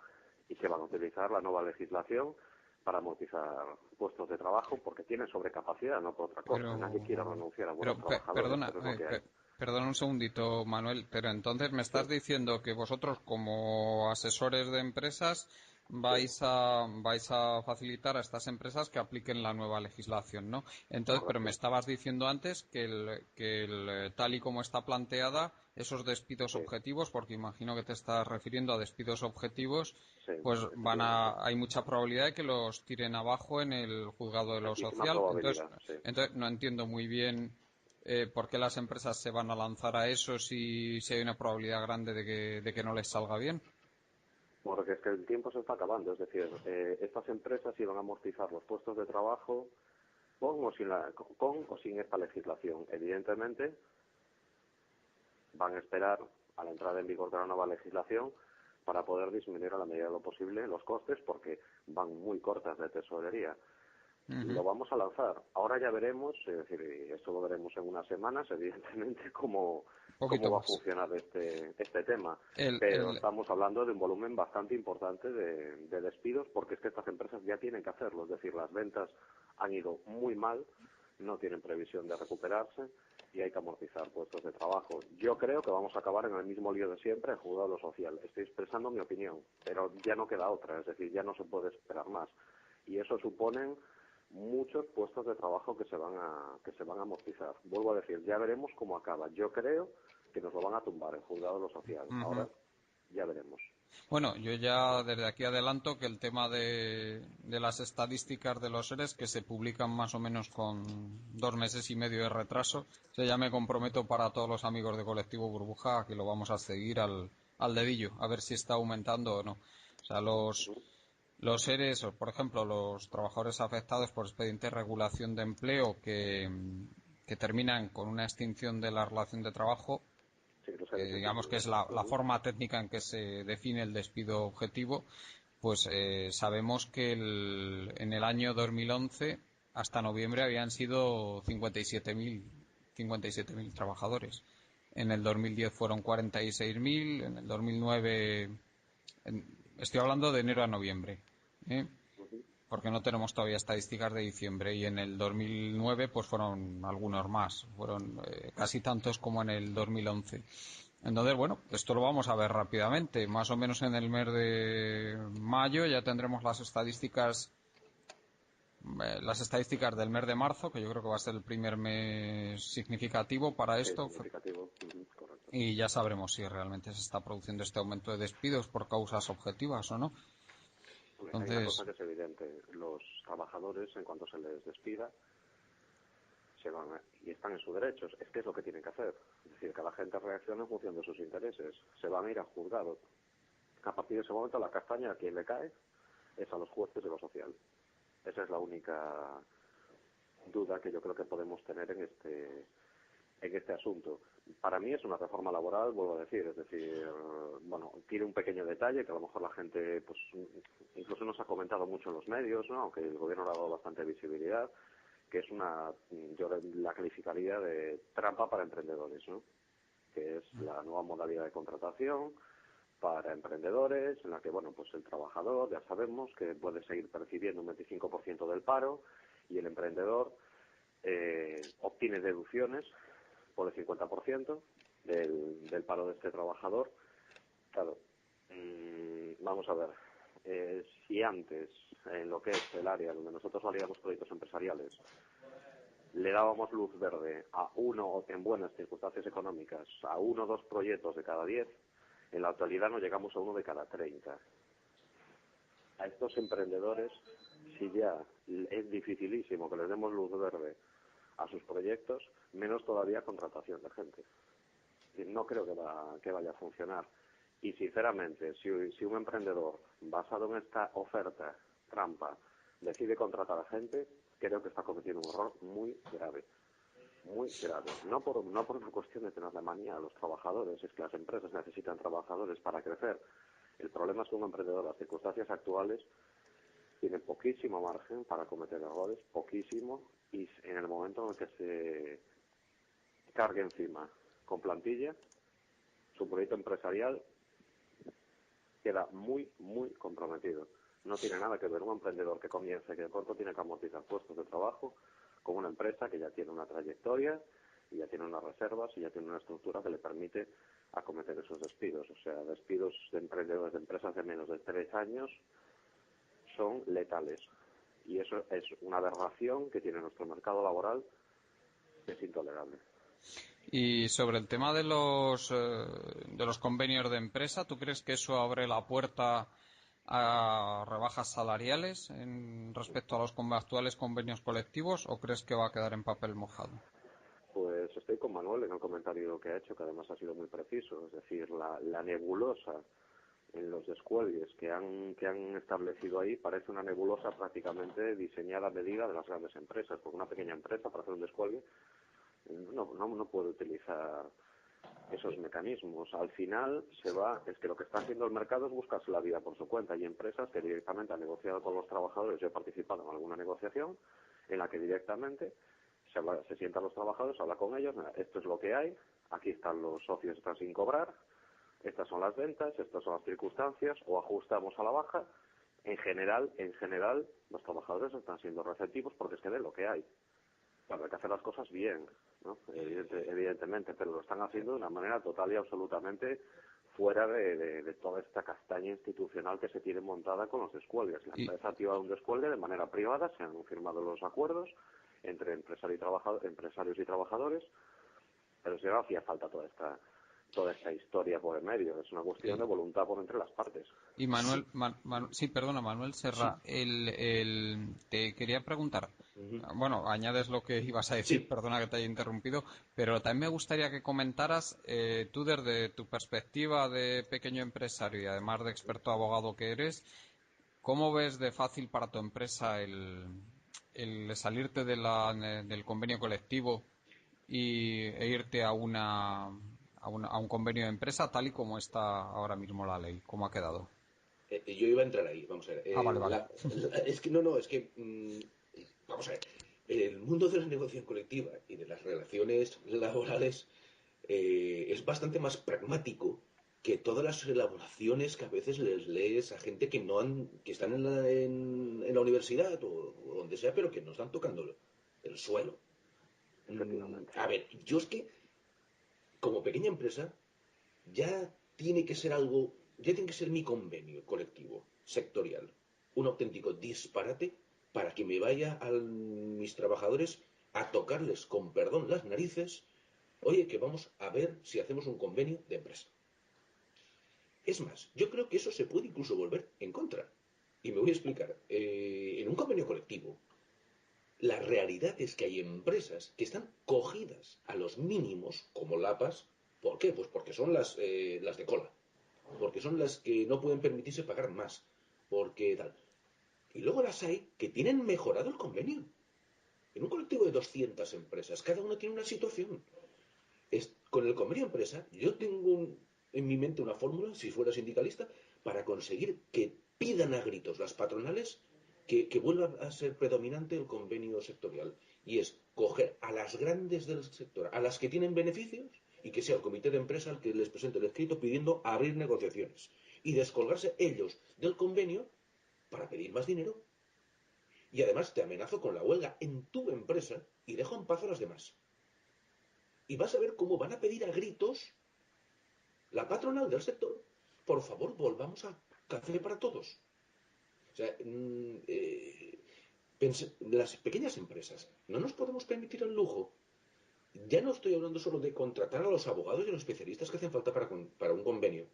y que van a utilizar la nueva legislación para amortizar puestos de trabajo porque tienen sobrecapacidad, no por otra cosa. Nadie quiere renunciar a buenos trabajadores, perdona, pero es lo que hay. perdona un segundito, Manuel, pero entonces me estás diciendo que vosotros, como asesores de empresas, vais a facilitar a estas empresas que apliquen la nueva legislación, ¿no? Entonces, pero me estabas diciendo antes que tal y como está planteada, esos despidos objetivos, porque imagino que te estás refiriendo a despidos objetivos, pues hay mucha probabilidad de que los tiren abajo en el juzgado de lo social. Entonces no entiendo muy bien por qué las empresas se van a lanzar a eso si hay una probabilidad grande de que no les salga bien. Porque es que el tiempo se está acabando, es decir, estas empresas iban a amortizar los puestos de trabajo con o sin esta legislación. Evidentemente, van a esperar a la entrada en vigor de la nueva legislación para poder disminuir a la medida de lo posible los costes porque van muy cortas de tesorería. Lo vamos a lanzar. Ahora ya veremos, es decir, esto lo veremos en unas semanas, evidentemente, cómo va a funcionar este tema. Pero estamos hablando de un volumen bastante importante de despidos porque es que estas empresas ya tienen que hacerlo. Es decir, las ventas han ido muy mal, no tienen previsión de recuperarse y hay que amortizar puestos de trabajo. Yo creo que vamos a acabar en el mismo lío de siempre, en juzgado de lo social. Estoy expresando mi opinión, pero ya no queda otra, es decir, ya no se puede esperar más. Y eso suponen muchos puestos de trabajo que se van a amortizar. Vuelvo a decir, ya veremos cómo acaba. Yo creo que nos lo van a tumbar en juzgado de lo social. Ahora ya veremos. Bueno, yo ya desde aquí adelanto que el tema de las estadísticas de los seres que se publican más o menos con 2 meses y medio de retraso, ya me comprometo para todos los amigos de Colectivo Burbuja que lo vamos a seguir al dedillo, a ver si está aumentando o no. O sea, los ERES, o por ejemplo, los trabajadores afectados por expediente de regulación de empleo que terminan con una extinción de la relación de trabajo, digamos que es la forma técnica en que se define el despido objetivo, pues sabemos que en el año 2011 hasta noviembre habían sido 57.000 trabajadores. En el 2010 fueron 46.000, en el 2009 estoy hablando de enero a noviembre, porque no tenemos todavía estadísticas de diciembre, y en el 2009 pues fueron algunos más, fueron casi tantos como en el 2011. Entonces, bueno, esto lo vamos a ver rápidamente. Más o menos en el mes de mayo ya tendremos las estadísticas del mes de marzo, que yo creo que va a ser el primer mes significativo para esto. Y ya sabremos si realmente se está produciendo este aumento de despidos por causas objetivas o no. Entonces, hay una cosa que es evidente. Los trabajadores, en cuanto se les despida, se van y están en sus derechos. Es que es lo que tienen que hacer. Es decir, que la gente reaccione en función de sus intereses. Se van a ir a juzgado. A partir de ese momento, la castaña a quien le cae es a los jueces de lo social. Esa es la única duda que yo creo que podemos tener en este asunto. Para mí es una reforma laboral, vuelvo a decir, es decir, bueno, tiene un pequeño detalle que a lo mejor la gente, pues, incluso nos ha comentado mucho en los medios, ¿no? Aunque el gobierno le ha dado bastante visibilidad, que es yo la calificaría de trampa para emprendedores, ¿no? Que es la nueva modalidad de contratación, para emprendedores, en la que, bueno, pues el trabajador ya sabemos que puede seguir percibiendo un 25% del paro y el emprendedor obtiene deducciones por el 50% del paro de este trabajador. Claro, vamos a ver, si antes, en lo que es el área donde nosotros validamos proyectos empresariales, le dábamos luz verde a uno, en buenas circunstancias económicas, a 1 o 2 proyectos de cada 10, en la actualidad nos llegamos a 1 de cada 30. A estos emprendedores, si ya es dificilísimo que les demos luz verde a sus proyectos, menos todavía contratación de gente. No creo que vaya a funcionar. Y sinceramente, si un emprendedor, basado en esta oferta trampa, decide contratar a gente, creo que está cometiendo un error muy grave. Muy grave. No por una cuestión de tener la manía a los trabajadores, es que las empresas necesitan trabajadores para crecer. El problema es que un emprendedor, en las circunstancias actuales, tiene poquísimo margen para cometer errores, poquísimo, y en el momento en el que se cargue encima con plantilla, su proyecto empresarial queda muy, muy comprometido. No tiene nada que ver un emprendedor que comience, que de pronto tiene que amortizar puestos de trabajo, con una empresa que ya tiene una trayectoria, y ya tiene unas reservas, y ya tiene una estructura que le permite acometer esos despidos. O sea, despidos de emprendedores de empresas de menos de 3 años son letales. Y eso es una aberración que tiene nuestro mercado laboral, que es intolerable. Y sobre el tema de los convenios de empresa, ¿tú crees que eso abre la puerta a rebajas salariales respecto a los actuales convenios colectivos, o crees que va a quedar en papel mojado? Pues estoy con Manuel en el comentario que ha hecho, que además ha sido muy preciso. Es decir, la nebulosa en los descuelgues que han establecido ahí parece una nebulosa prácticamente diseñada a medida de las grandes empresas, porque una pequeña empresa para hacer un descuelgue no puede utilizar esos mecanismos. Al final es que lo que está haciendo el mercado es buscarse la vida por su cuenta. Hay empresas que directamente han negociado con los trabajadores. Yo he participado en alguna negociación en la que directamente se sientan los trabajadores, habla con ellos, esto es lo que hay, aquí están los socios, están sin cobrar, estas son las ventas, estas son las circunstancias, o ajustamos a la baja. En general, los trabajadores están siendo receptivos porque es que de lo que hay. Claro, hay que hacer las cosas bien, ¿no? Evidentemente, pero lo están haciendo de una manera total y absolutamente fuera de toda esta castaña institucional que se tiene montada con los descuelgues. La empresa ha activado un descuelgue de manera privada, se han firmado los acuerdos entre empresarios y trabajadores, pero si no hacía falta toda esta historia por el medio. Es una cuestión de voluntad por entre las partes. Y Manuel, Manuel Serra, te quería preguntar, bueno, añades lo que ibas a decir, perdona que te haya interrumpido, pero también me gustaría que comentaras, tú desde tu perspectiva de pequeño empresario y además de experto abogado que eres, ¿cómo ves de fácil para tu empresa el salirte del convenio colectivo e irte a un convenio de empresa tal y como está ahora mismo la ley? ¿Cómo ha quedado? Yo iba a entrar ahí, vamos a ver. Vale. Es que vamos a ver. El mundo de la negociación colectiva y de las relaciones laborales es bastante más pragmático que todas las elaboraciones que a veces les lees a gente que están en la universidad o donde sea, pero que no están tocando el suelo. A ver, yo es que, como pequeña empresa, ya tiene que ser mi convenio colectivo, sectorial, un auténtico disparate para que me vaya a mis trabajadores a tocarles con perdón las narices, oye, que vamos a ver si hacemos un convenio de empresa. Es más, yo creo que eso se puede incluso volver en contra. Y me voy a explicar. En un convenio colectivo, la realidad es que hay empresas que están cogidas a los mínimos, como LAPAS. ¿Por qué? Pues porque son las de cola. Porque son las que no pueden permitirse pagar más. Porque tal. Y luego las hay que tienen mejorado el convenio. En un colectivo de 200 empresas, cada una tiene una situación. Con el convenio empresa, yo tengo en mi mente una fórmula, si fuera sindicalista, para conseguir que pidan a gritos las patronales que vuelva a ser predominante el convenio sectorial. Y es coger a las grandes del sector, a las que tienen beneficios, y que sea el comité de empresa el que les presente el escrito pidiendo abrir negociaciones y descolgarse ellos del convenio para pedir más dinero. Y además te amenazo con la huelga en tu empresa y dejo en paz a las demás. Y vas a ver cómo van a pedir a gritos la patronal del sector, por favor, volvamos a café para todos. O sea, las pequeñas empresas no nos podemos permitir el lujo. Ya no estoy hablando solo de contratar a los abogados y a los especialistas que hacen falta para un convenio,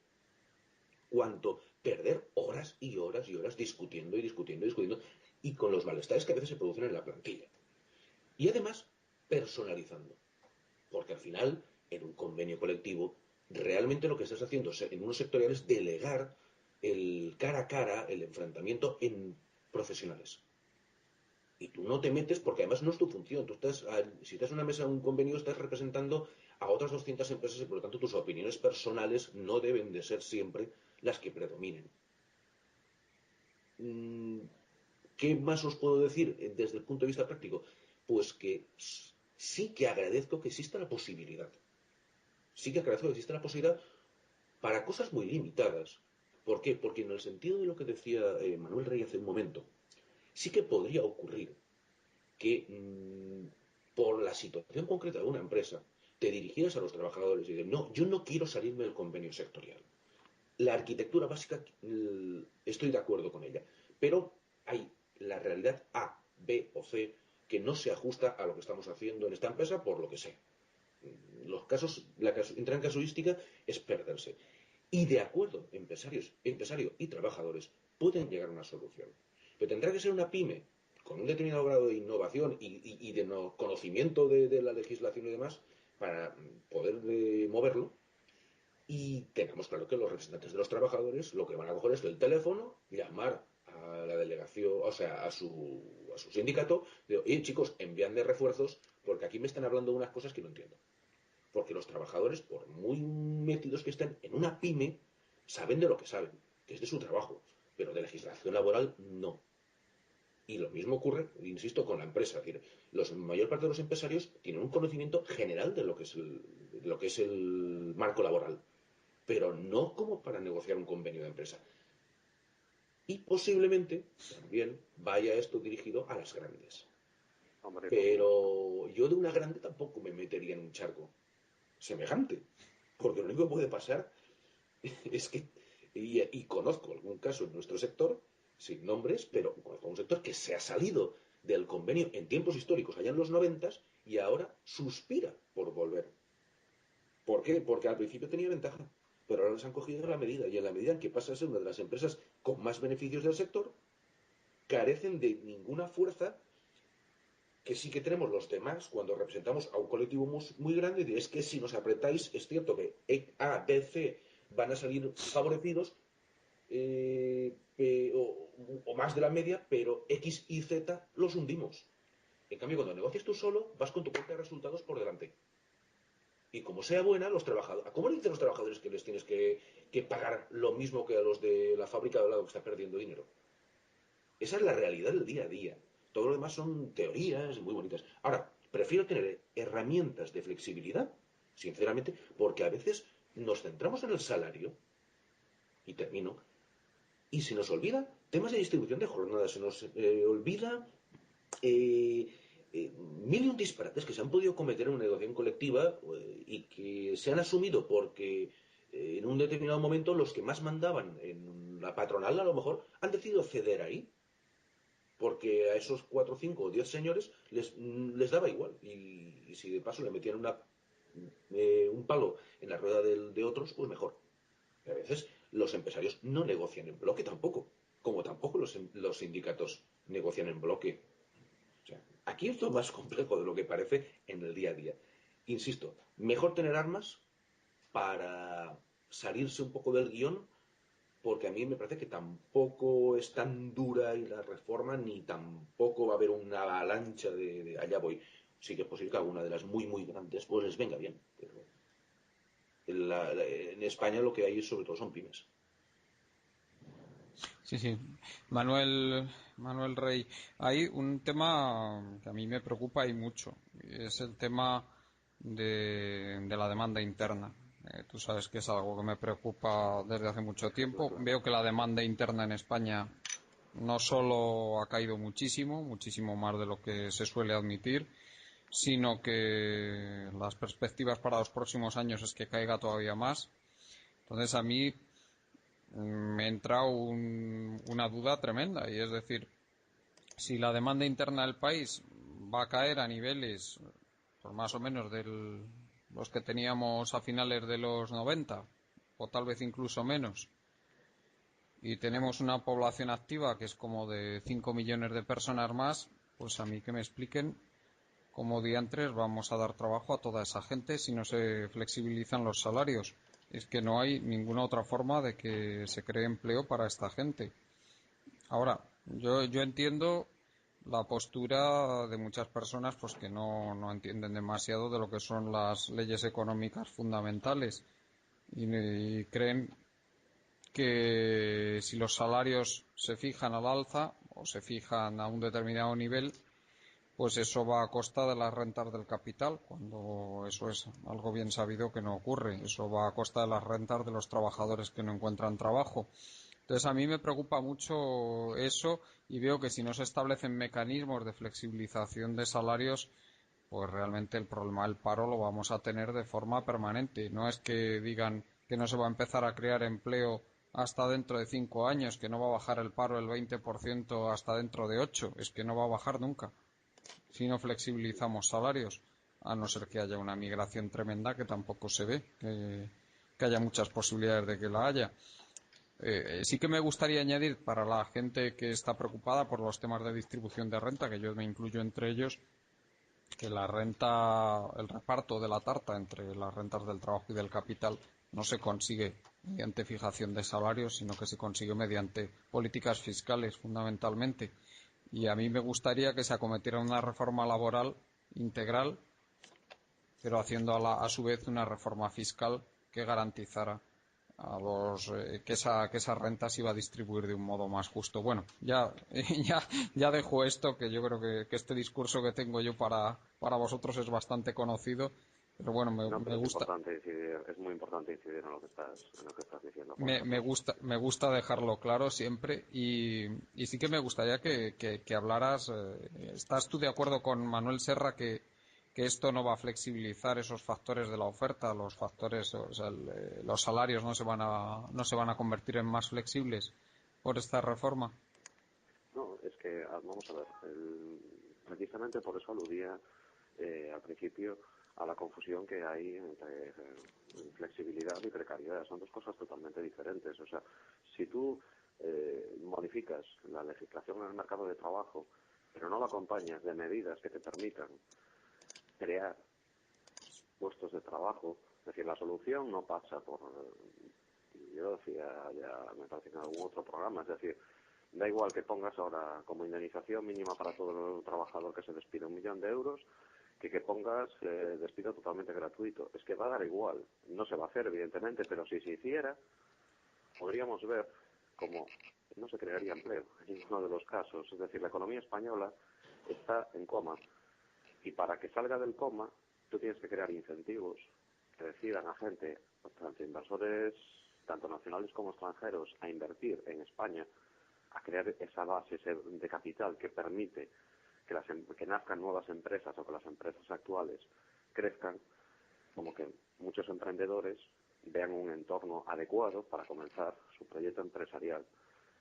cuanto perder horas y horas y horas discutiendo y discutiendo y discutiendo y con los malestares que a veces se producen en la plantilla. Y además, personalizando. Porque al final, en un convenio colectivo, realmente lo que estás haciendo en unos sectoriales es delegar el cara a cara, el enfrentamiento en profesionales. Y tú no te metes porque además no es tu función. Si estás en una mesa de un convenio, estás representando a otras 200 empresas y por lo tanto tus opiniones personales no deben de ser siempre las que predominen. ¿Qué más os puedo decir desde el punto de vista práctico? Pues que sí que agradezco que exista la posibilidad. Sí que agradezco que exista la posibilidad para cosas muy limitadas. ¿Por qué? Porque en el sentido de lo que decía Manuel Rey hace un momento, sí que podría ocurrir que por la situación concreta de una empresa te dirigieras a los trabajadores y dices, no, yo no quiero salirme del convenio sectorial. La arquitectura básica estoy de acuerdo con ella, pero hay la realidad A, B o C que no se ajusta a lo que estamos haciendo en esta empresa por lo que sea. Los casos, entrar en casuística es perderse. Y de acuerdo, empresario y trabajadores pueden llegar a una solución. Pero tendrá que ser una pyme con un determinado grado de innovación y de conocimiento de la legislación y demás para poder moverlo. Y tenemos claro que los representantes de los trabajadores lo que van a coger es el teléfono, llamar a la delegación, o sea, a su sindicato, de, oye chicos, envíanme refuerzos porque aquí me están hablando de unas cosas que no entiendo. Porque los trabajadores, por muy metidos que estén en una pyme, saben de lo que saben, que es de su trabajo, pero de legislación laboral no. Y lo mismo ocurre, insisto, con la empresa. Es decir, la mayor parte de los empresarios tienen un conocimiento general de lo que es el marco laboral, pero no como para negociar un convenio de empresa. Y posiblemente también vaya esto dirigido a las grandes. Hombre, pero yo de una grande tampoco me metería en un charco semejante, porque lo único que puede pasar es que, y conozco algún caso en nuestro sector, sin nombres, pero conozco un sector que se ha salido del convenio en tiempos históricos, allá en los 90, y ahora suspira por volver. ¿Por qué? Porque al principio tenía ventaja, pero ahora les han cogido la medida, y en la medida en que pasa a ser una de las empresas con más beneficios del sector, carecen de ninguna fuerza que sí que tenemos los demás cuando representamos a un colectivo muy grande, y es que si nos apretáis, es cierto que A, B, C van a salir favorecidos o más de la media, pero X y Z los hundimos. En cambio, cuando negocias tú solo, vas con tu cuenta de resultados por delante. Y como sea buena, los trabajadores. ¿Cómo le dicen los trabajadores que les tienes que pagar lo mismo que a los de la fábrica de al lado que está perdiendo dinero? Esa es la realidad del día a día. Todo lo demás son teorías muy bonitas. Ahora, prefiero tener herramientas de flexibilidad, sinceramente, porque a veces nos centramos en el salario, y termino, y se nos olvida temas de distribución de jornadas, se nos olvida mil y un disparates que se han podido cometer en una negociación colectiva y que se han asumido porque en un determinado momento los que más mandaban en la patronal a lo mejor han decidido ceder ahí porque a esos 4, 5 o 10 señores les daba igual. Y si de paso le metían un palo en la rueda de otros, pues mejor. Y a veces los empresarios no negocian en bloque tampoco, como tampoco los sindicatos negocian en bloque. O sea, aquí es todo más complejo de lo que parece en el día a día. Insisto, mejor tener armas para salirse un poco del guión porque a mí me parece que tampoco es tan dura y la reforma, ni tampoco va a haber una avalancha de allá voy. Sí que es posible que alguna de las muy, muy grandes pues les venga bien, pero en España lo que hay sobre todo son pymes. Sí, sí. Manuel Rey, hay un tema que a mí me preocupa y mucho. Es el tema de la demanda interna. Tú sabes que es algo que me preocupa desde hace mucho tiempo. Veo que la demanda interna en España no solo ha caído muchísimo, muchísimo más de lo que se suele admitir, sino que las perspectivas para los próximos años es que caiga todavía más. Entonces a mí me entra una duda tremenda, y es decir, si la demanda interna del país va a caer a niveles por más o menos de los que teníamos a finales de los 90 o tal vez incluso menos, y tenemos una población activa que es como de 5 millones de personas más, pues a mí que me expliquen cómo diantres vamos a dar trabajo a toda esa gente si no se flexibilizan los salarios. Es que no hay ninguna otra forma de que se cree empleo para esta gente. Ahora, yo entiendo la postura de muchas personas pues que no entienden demasiado de lo que son las leyes económicas fundamentales y creen que si los salarios se fijan al alza o se fijan a un determinado nivel, pues eso va a costa de las rentas del capital, cuando eso es algo bien sabido que no ocurre. Eso va a costa de las rentas de los trabajadores que no encuentran trabajo. Entonces a mí me preocupa mucho eso, y veo que si no se establecen mecanismos de flexibilización de salarios, pues realmente el problema del paro lo vamos a tener de forma permanente. No es que digan que no se va a empezar a crear empleo hasta dentro de 5 años, que no va a bajar el paro el 20% hasta dentro de 8. Es que no va a bajar nunca si no flexibilizamos salarios, a no ser que haya una migración tremenda, que tampoco se ve que haya muchas posibilidades de que la haya. Sí que me gustaría añadir, para la gente que está preocupada por los temas de distribución de renta, que yo me incluyo entre ellos, que la renta, el reparto de la tarta entre las rentas del trabajo y del capital no se consigue mediante fijación de salarios, sino que se consigue mediante políticas fiscales, fundamentalmente. Y a mí me gustaría que se acometiera una reforma laboral integral, pero haciendo a su vez una reforma fiscal que garantizara a que esa renta se iba a distribuir de un modo más justo. Bueno, ya dejo esto, que yo creo que este discurso que tengo yo para vosotros es bastante conocido, pero bueno, me gusta. Es muy importante incidir en lo que estás diciendo, Juan Me, me Carlos. gusta, me gusta dejarlo claro siempre, y sí que me gustaría que hablaras. ¿Estás tú de acuerdo con Manuel Serra que esto no va a flexibilizar esos factores de la oferta, los factores, o sea, los salarios no se van a convertir en más flexibles por esta reforma? No, es que, vamos a ver, precisamente por eso aludía al principio a la confusión que hay entre flexibilidad y precariedad. Son dos cosas totalmente diferentes. O sea, si tú modificas la legislación en el mercado de trabajo, pero no la acompañas de medidas que te permitan crear puestos de trabajo, es decir, la solución no pasa por, yo decía ya, me parece que en algún otro programa, es decir, da igual que pongas ahora como indemnización mínima para todo el trabajador que se despide 1.000.000 de euros, que pongas despido totalmente gratuito. Es que va a dar igual. No se va a hacer, evidentemente, pero si se hiciera, podríamos ver cómo no se crearía empleo en ninguno de los casos. Es decir, la economía española está en coma, y para que salga del coma tú tienes que crear incentivos que decidan a gente, tanto inversores, tanto nacionales como extranjeros, a invertir en España, a crear esa base de capital que permite que nazcan nuevas empresas, o que las empresas actuales crezcan, como que muchos emprendedores vean un entorno adecuado para comenzar su proyecto empresarial.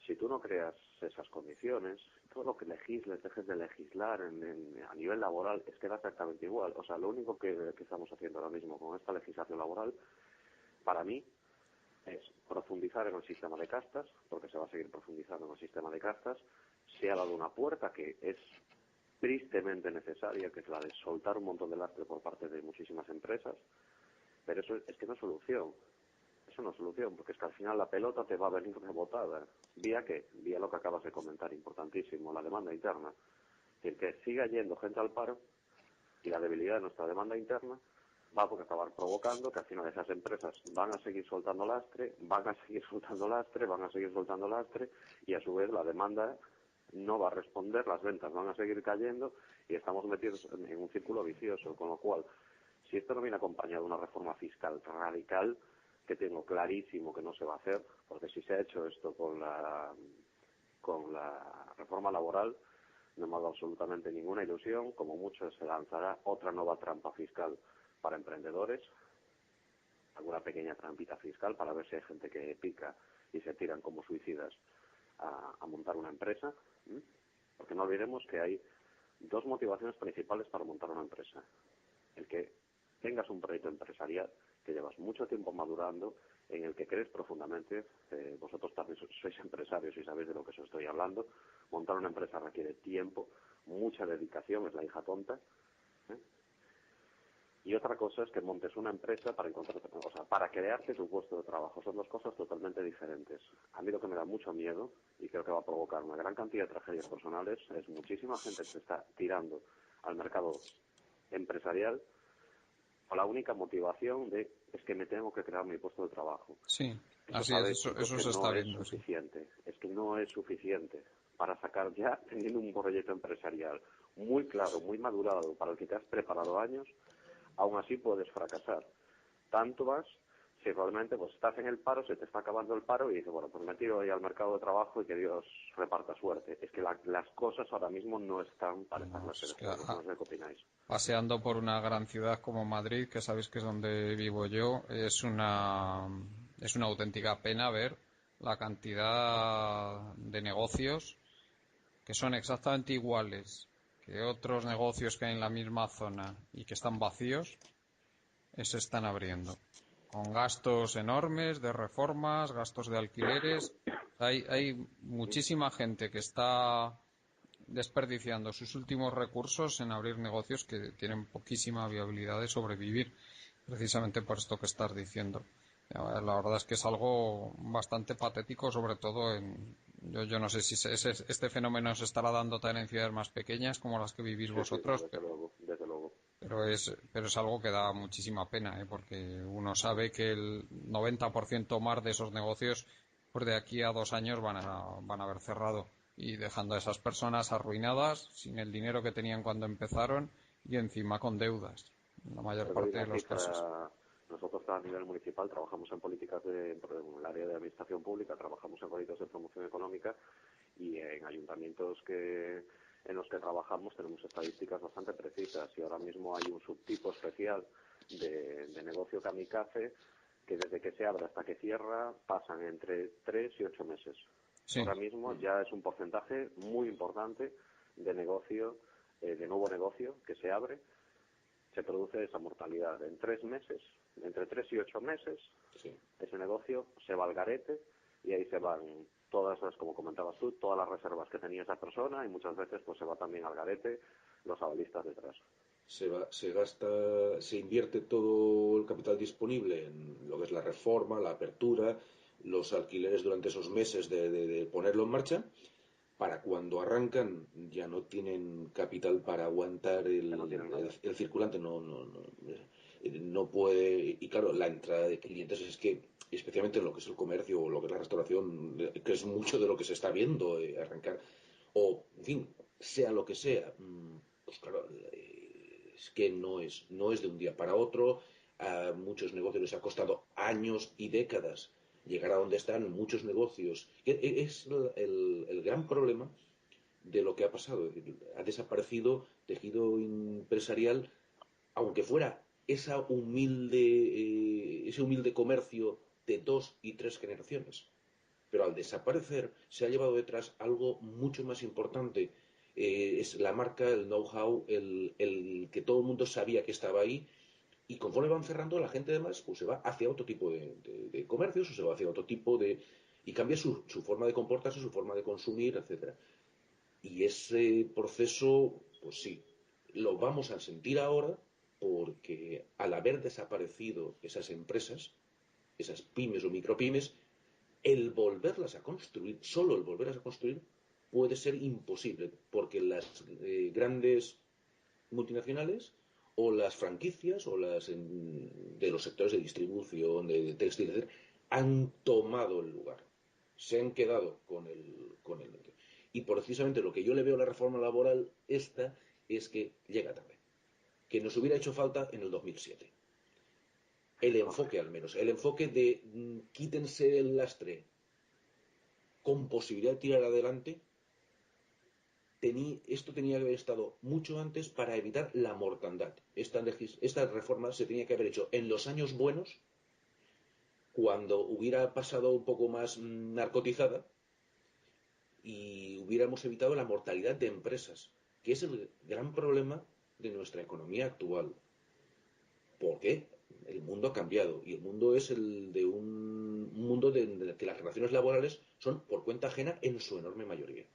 Si tú no creas esas condiciones, todo lo que legisles, dejes de legislar a nivel laboral, es que da exactamente igual. O sea, lo único que estamos haciendo ahora mismo con esta legislación laboral, para mí, es profundizar en el sistema de castas, porque se va a seguir profundizando en el sistema de castas. Se ha dado una puerta que es tristemente necesaria, que es la de soltar un montón de lastre por parte de muchísimas empresas, pero eso es que no es solución. Eso no es solución, porque es que al final la pelota te va a venir rebotada. Vía lo que acabas de comentar, importantísimo, la demanda interna. Es decir, que siga yendo gente al paro, y la debilidad de nuestra demanda interna va a acabar provocando que al final esas empresas van a seguir soltando lastre, van a seguir soltando lastre, van a seguir soltando lastre, y a su vez la demanda no va a responder, las ventas van a seguir cayendo, y estamos metidos en un círculo vicioso. Con lo cual, Si esto no viene acompañado de una reforma fiscal radical, que tengo clarísimo que no se va a hacer, porque si se ha hecho esto con la reforma laboral, no me hago absolutamente ninguna ilusión, como mucho se lanzará otra nueva trampa fiscal para emprendedores, alguna pequeña trampita fiscal para ver si hay gente que pica y se tiran como suicidas a montar una empresa, porque no olvidemos que hay dos motivaciones principales para montar una empresa. El que tengas un proyecto empresarial que llevas mucho tiempo madurando, en el que crees profundamente, vosotros también sois empresarios y sabéis de lo que os estoy hablando. Montar una empresa requiere tiempo, mucha dedicación, es la hija tonta, ¿eh? Y otra cosa es que montes una empresa para encontrarte, o sea, para crearte tu puesto de trabajo. Son dos cosas totalmente diferentes. A mí lo que me da mucho miedo, y creo que va a provocar una gran cantidad de tragedias personales, es muchísima gente que se está tirando al mercado empresarial con la única motivación de es que me tengo que crear mi puesto de trabajo. Sí, Eso así es, sabéis, chicos, eso que se está no es viendo, sí. suficiente. Es que no es suficiente para sacar ya, teniendo un proyecto empresarial muy claro, muy madurado, para el que te has preparado años, aún así puedes fracasar. Tanto más si realmente pues estás en el paro, se te está acabando el paro y dices, bueno, pues me tiro ahí al mercado de trabajo y que Dios reparta suerte. Es que las cosas ahora mismo no están para esta clase de juegos. No sé qué opináis. Paseando por una gran ciudad como Madrid, que sabéis que es donde vivo yo, es una auténtica pena ver la cantidad de negocios que son exactamente iguales que otros negocios que hay en la misma zona y que están vacíos, se están abriendo. Con gastos enormes de reformas, gastos de alquileres. Hay muchísima gente que está desperdiciando sus últimos recursos en abrir negocios que tienen poquísima viabilidad de sobrevivir, precisamente por esto que estás diciendo. La verdad es que es algo bastante patético, sobre todo yo no sé si este fenómeno se estará dando también en ciudades más pequeñas como las que vivís Sí, no, vosotros, desde luego. pero es algo que da muchísima pena, porque uno sabe que el 90% más de esos negocios, pues de aquí a 2 años van a haber cerrado y dejando a esas personas arruinadas, sin el dinero que tenían cuando empezaron y encima con deudas, en la mayor Pero doy parte de una los casos. cifra. Nosotros a nivel municipal trabajamos en políticas en el área de administración pública, trabajamos en proyectos de promoción económica y en ayuntamientos en los que trabajamos tenemos estadísticas bastante precisas y ahora mismo hay un subtipo especial de negocio kamikaze que desde que se abre hasta que cierra pasan entre 3 y 8 meses. Sí, Ahora mismo ya es un porcentaje muy importante de negocio, de nuevo negocio que se abre, se produce esa mortalidad. En 3 meses, entre 3 y 8 meses, Sí. ese negocio se va al garete y ahí se van todas las, como comentabas tú, todas las reservas que tenía esa persona y muchas veces pues se va también al garete los avalistas detrás. Se invierte todo el capital disponible en lo que es la reforma, la apertura, los alquileres durante esos meses de ponerlo en marcha, para cuando arrancan ya no tienen capital para aguantar No tienen nada. el circulante, no puede, y claro, la entrada de clientes es que, especialmente en lo que es el comercio o lo que es la restauración, que es mucho de lo que se está viendo, arrancar, o, en fin, sea lo que sea, pues claro, es que no es de un día para otro. A muchos negocios les ha costado años y décadas llegar a donde están muchos negocios. Es el gran problema de lo que ha pasado. Es decir, ha desaparecido tejido empresarial, aunque fuera ese humilde comercio de 2 y 3 generaciones. Pero al desaparecer se ha llevado detrás algo mucho más importante. Es la marca, el know-how, el que todo el mundo sabía que estaba ahí, y conforme van cerrando, la gente además pues se va hacia otro tipo de comercios o se va hacia otro tipo de... y cambia su forma de comportarse, su forma de consumir, etcétera. Y ese proceso, pues sí, lo vamos a sentir ahora porque al haber desaparecido esas empresas, esas pymes o micropymes, el volverlas a construir, solo el volverlas a construir, puede ser imposible, porque las grandes multinacionales o las franquicias o de los sectores de distribución, de textil, etcétera, han tomado el lugar, se han quedado con el. Y precisamente lo que yo le veo a la reforma laboral esta es que llega tarde. que nos hubiera hecho falta en el 2007. El enfoque, al menos. El enfoque de quítense el lastre con posibilidad de tirar adelante. Esto tenía que haber estado mucho antes para evitar la mortandad. Esta reforma se tenía que haber hecho en los años buenos, cuando hubiera pasado un poco más narcotizada y hubiéramos evitado la mortalidad de empresas, que es el gran problema de nuestra economía actual. ¿Por qué? El mundo ha cambiado y el mundo es el de un mundo en el que las relaciones laborales son por cuenta ajena en su enorme mayoría.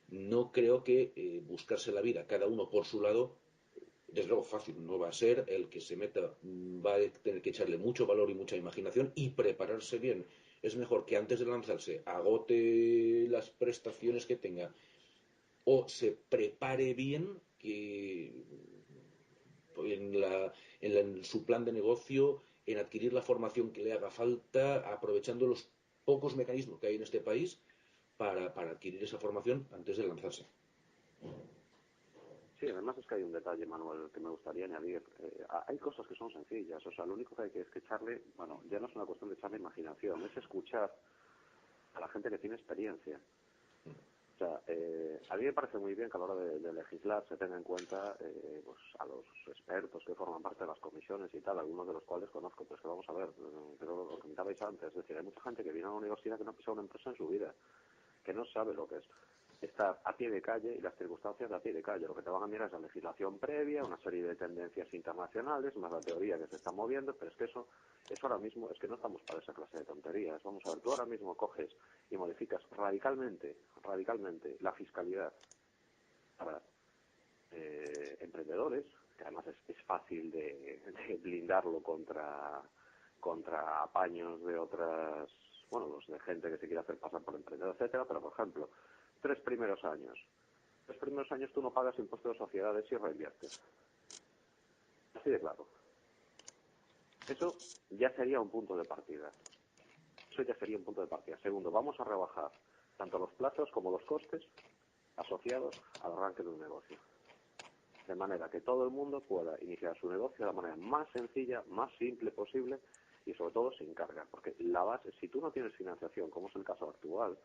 No creo que buscarse la vida cada uno por su lado, desde luego fácil no va a ser. El que se meta va a tener que echarle mucho valor y mucha imaginación y prepararse bien. Es mejor que antes de lanzarse agote las prestaciones que tenga o se prepare bien que en su plan de negocio, en adquirir la formación que le haga falta, aprovechando los pocos mecanismos que hay en este país para adquirir esa formación antes de lanzarse. Sí, además es que hay un detalle, Manuel, que me gustaría añadir. Hay cosas que son sencillas, o sea, lo único que hay que es que echarle, bueno, ya no es una cuestión de echarle imaginación, es escuchar a la gente que tiene experiencia. O sea, a mí me parece muy bien que a la hora de legislar se tenga en cuenta pues a los expertos que forman parte de las comisiones y tal, algunos de los cuales conozco, pues que vamos a ver, pero lo comentabais antes, es decir, hay mucha gente que viene a la universidad que no ha pisado una empresa en su vida, que no sabe lo que es estar a pie de calle y las circunstancias de a pie de calle. Lo que te van a mirar es la legislación previa, una serie de tendencias internacionales, más la teoría que se está moviendo, pero es que eso ahora mismo es que no estamos para esa clase de tonterías. Vamos a ver, tú ahora mismo coges y modificas radicalmente la fiscalidad para emprendedores, que además es fácil de blindarlo contra apaños de otras, bueno, pues de gente que se quiere hacer pasar por emprendedor, etcétera, pero por ejemplo, tres primeros años tú no pagas impuestos de sociedades y reinviertes. Así de claro. Eso ya sería un punto de partida. Segundo, vamos a rebajar tanto los plazos como los costes asociados al arranque de un negocio. De manera que todo el mundo pueda iniciar su negocio de la manera más sencilla, más simple posible y sobre todo sin carga. Porque la base, si tú no tienes financiación, como es el caso actual,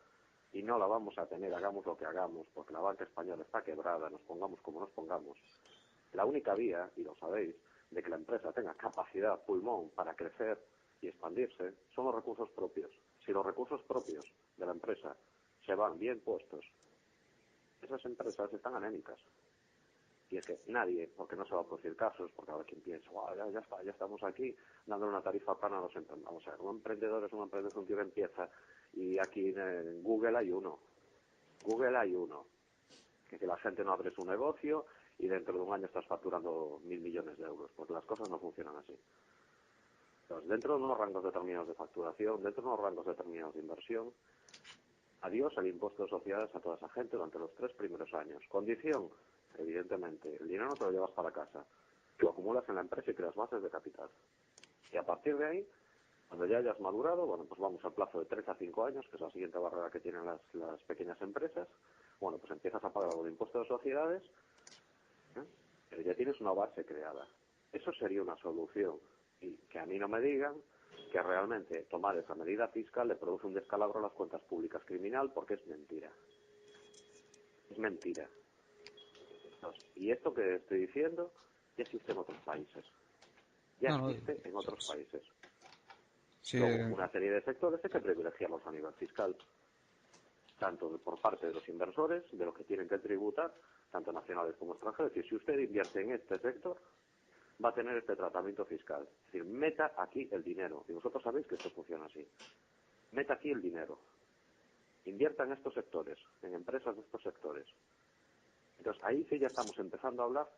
y no la vamos a tener, hagamos lo que hagamos, porque la banca española está quebrada, nos pongamos como nos pongamos, la única vía, y lo sabéis, de que la empresa tenga capacidad, pulmón, para crecer y expandirse, son los recursos propios. Si los recursos propios de la empresa se van bien puestos, esas empresas están anémicas. Y es que nadie, porque no se va a producir casos, porque a ver quién piensa, ya está, ya estamos aquí dando una tarifa plana a los emprendedores. Vamos a ver, un emprendedor es un tío que empieza, y aquí en Google hay uno, que la gente no abre su negocio y dentro de un año estás facturando 1.000 millones de euros, porque las cosas no funcionan así. Entonces, dentro de unos rangos determinados de facturación, dentro de unos rangos determinados de inversión, adiós el impuesto de sociedades a toda esa gente durante los 3 primeros años. Condición, evidentemente, el dinero no te lo llevas para casa, lo acumulas en la empresa y creas bases de capital. Y a partir de ahí, cuando ya hayas madurado, bueno, pues vamos al plazo de 3 a 5 años, que es la siguiente barrera que tienen las pequeñas empresas. Bueno, pues empiezas a pagar algo de impuesto de sociedades, pero ya tienes una base creada. Eso sería una solución. Y que a mí no me digan que realmente tomar esa medida fiscal le produce un descalabro a las cuentas públicas criminal, porque es mentira. Es mentira. Entonces, y esto que estoy diciendo ya existe en otros países. En otros países. Sí. Luego, una serie de sectores hay que privilegiarlos a nivel fiscal, tanto por parte de los inversores, de los que tienen que tributar, tanto nacionales como extranjeros. Es decir, si usted invierte en este sector, va a tener este tratamiento fiscal. Es decir, meta aquí el dinero. Y vosotros sabéis que esto funciona así. Meta aquí el dinero. Invierta en estos sectores, en empresas de estos sectores. Entonces, ahí sí ya estamos empezando a hablar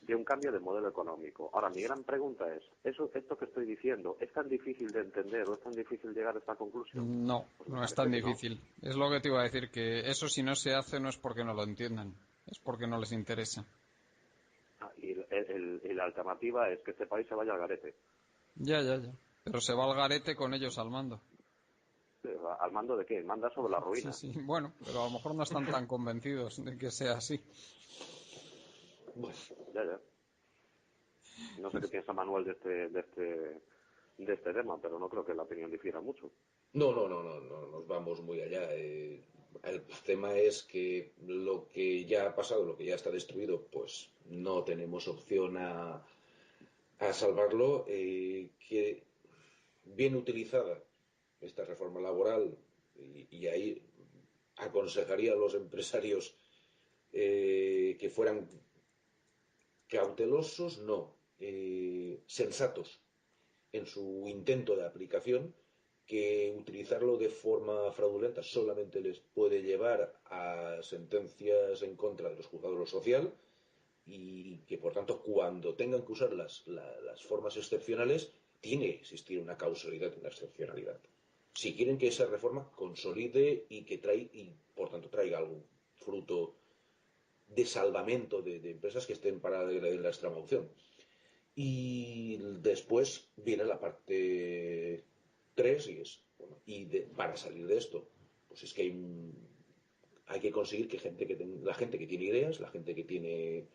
de un cambio de modelo económico. Ahora, mi gran pregunta es, ¿esto que estoy diciendo es tan difícil de entender o es tan difícil llegar a esta conclusión? No, Pues no es tan difícil. No. Es lo que te iba a decir, que eso si no se hace no es porque no lo entiendan, es porque no les interesa. Y la alternativa es que este país se vaya al garete. Ya. Pero se va al garete con ellos al mando. ¿Al mando de qué? Manda sobre la ruina. Sí, bueno, pero a lo mejor no están tan convencidos de que sea así. Bueno. Ya. No sé qué piensa Manuel de este tema, pero no creo que la opinión difiera mucho. No, nos vamos muy allá. El tema es que lo que ya ha pasado, lo que ya está destruido, pues no tenemos opción a salvarlo. Que bien utilizada esta reforma laboral, y ahí aconsejaría a los empresarios que fueran cautelosos, no, sensatos en su intento de aplicación, que utilizarlo de forma fraudulenta solamente les puede llevar a sentencias en contra de los juzgados de lo social, y que por tanto cuando tengan que usar las formas excepcionales tiene que existir una causalidad y una excepcionalidad. Si quieren que esa reforma consolide y por tanto traiga algún fruto de salvamento de empresas que estén para la extrema opción. Y después viene la parte 3 y es, bueno, para salir de esto, pues es que hay que conseguir que la gente que tiene ideas, la gente que tiene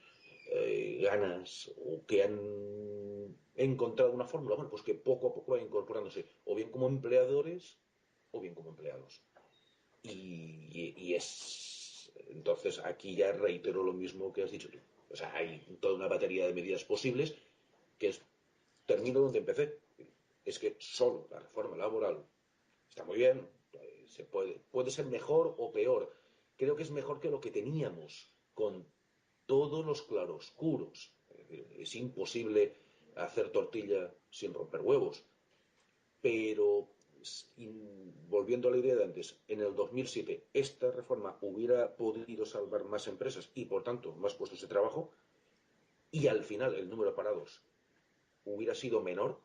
ganas o que han encontrado una fórmula, bueno, pues que poco a poco vayan incorporándose, o bien como empleadores o bien como empleados. Y es, entonces aquí ya reitero lo mismo que has dicho tú. O sea, hay toda una batería de medidas posibles que termino donde empecé. Es que solo la reforma laboral está muy bien, puede ser mejor o peor. Creo que es mejor que lo que teníamos, con todos los claroscuros. Es imposible hacer tortilla sin romper huevos. Pero, volviendo a la idea de antes, en el 2007 esta reforma hubiera podido salvar más empresas y, por tanto, más puestos de trabajo, y al final el número de parados hubiera sido menor.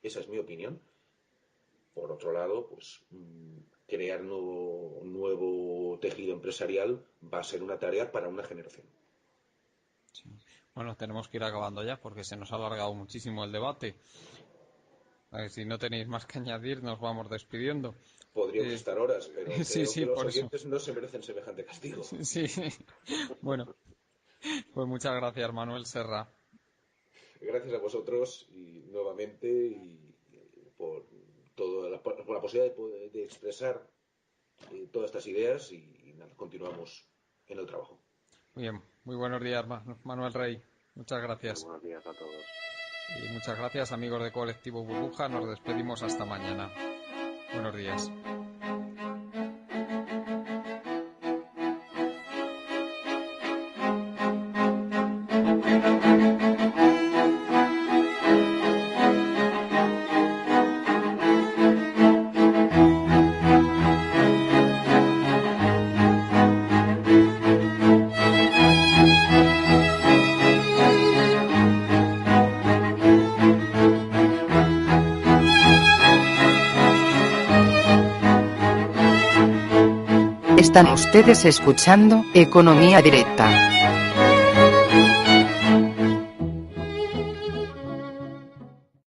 Esa es mi opinión. Por otro lado, pues crear nuevo tejido empresarial va a ser una tarea para una generación. Sí. Bueno, tenemos que ir acabando ya porque se nos ha alargado muchísimo el debate. A ver, si no tenéis más que añadir, nos vamos despidiendo. Podríamos estar horas, pero creo sí, que los por oyentes eso. no se merecen semejante castigo. Sí. Bueno, pues muchas gracias, Manuel Serra. Gracias a vosotros y nuevamente y por por la posibilidad de expresar todas estas ideas, y nada, continuamos en el trabajo. Muy bien, muy buenos días, Manuel Rey. Muchas gracias. Buenos días a todos. Y muchas gracias, amigos de Colectivo Burbuja. Nos despedimos hasta mañana. Buenos días. Están ustedes escuchando Economía Directa.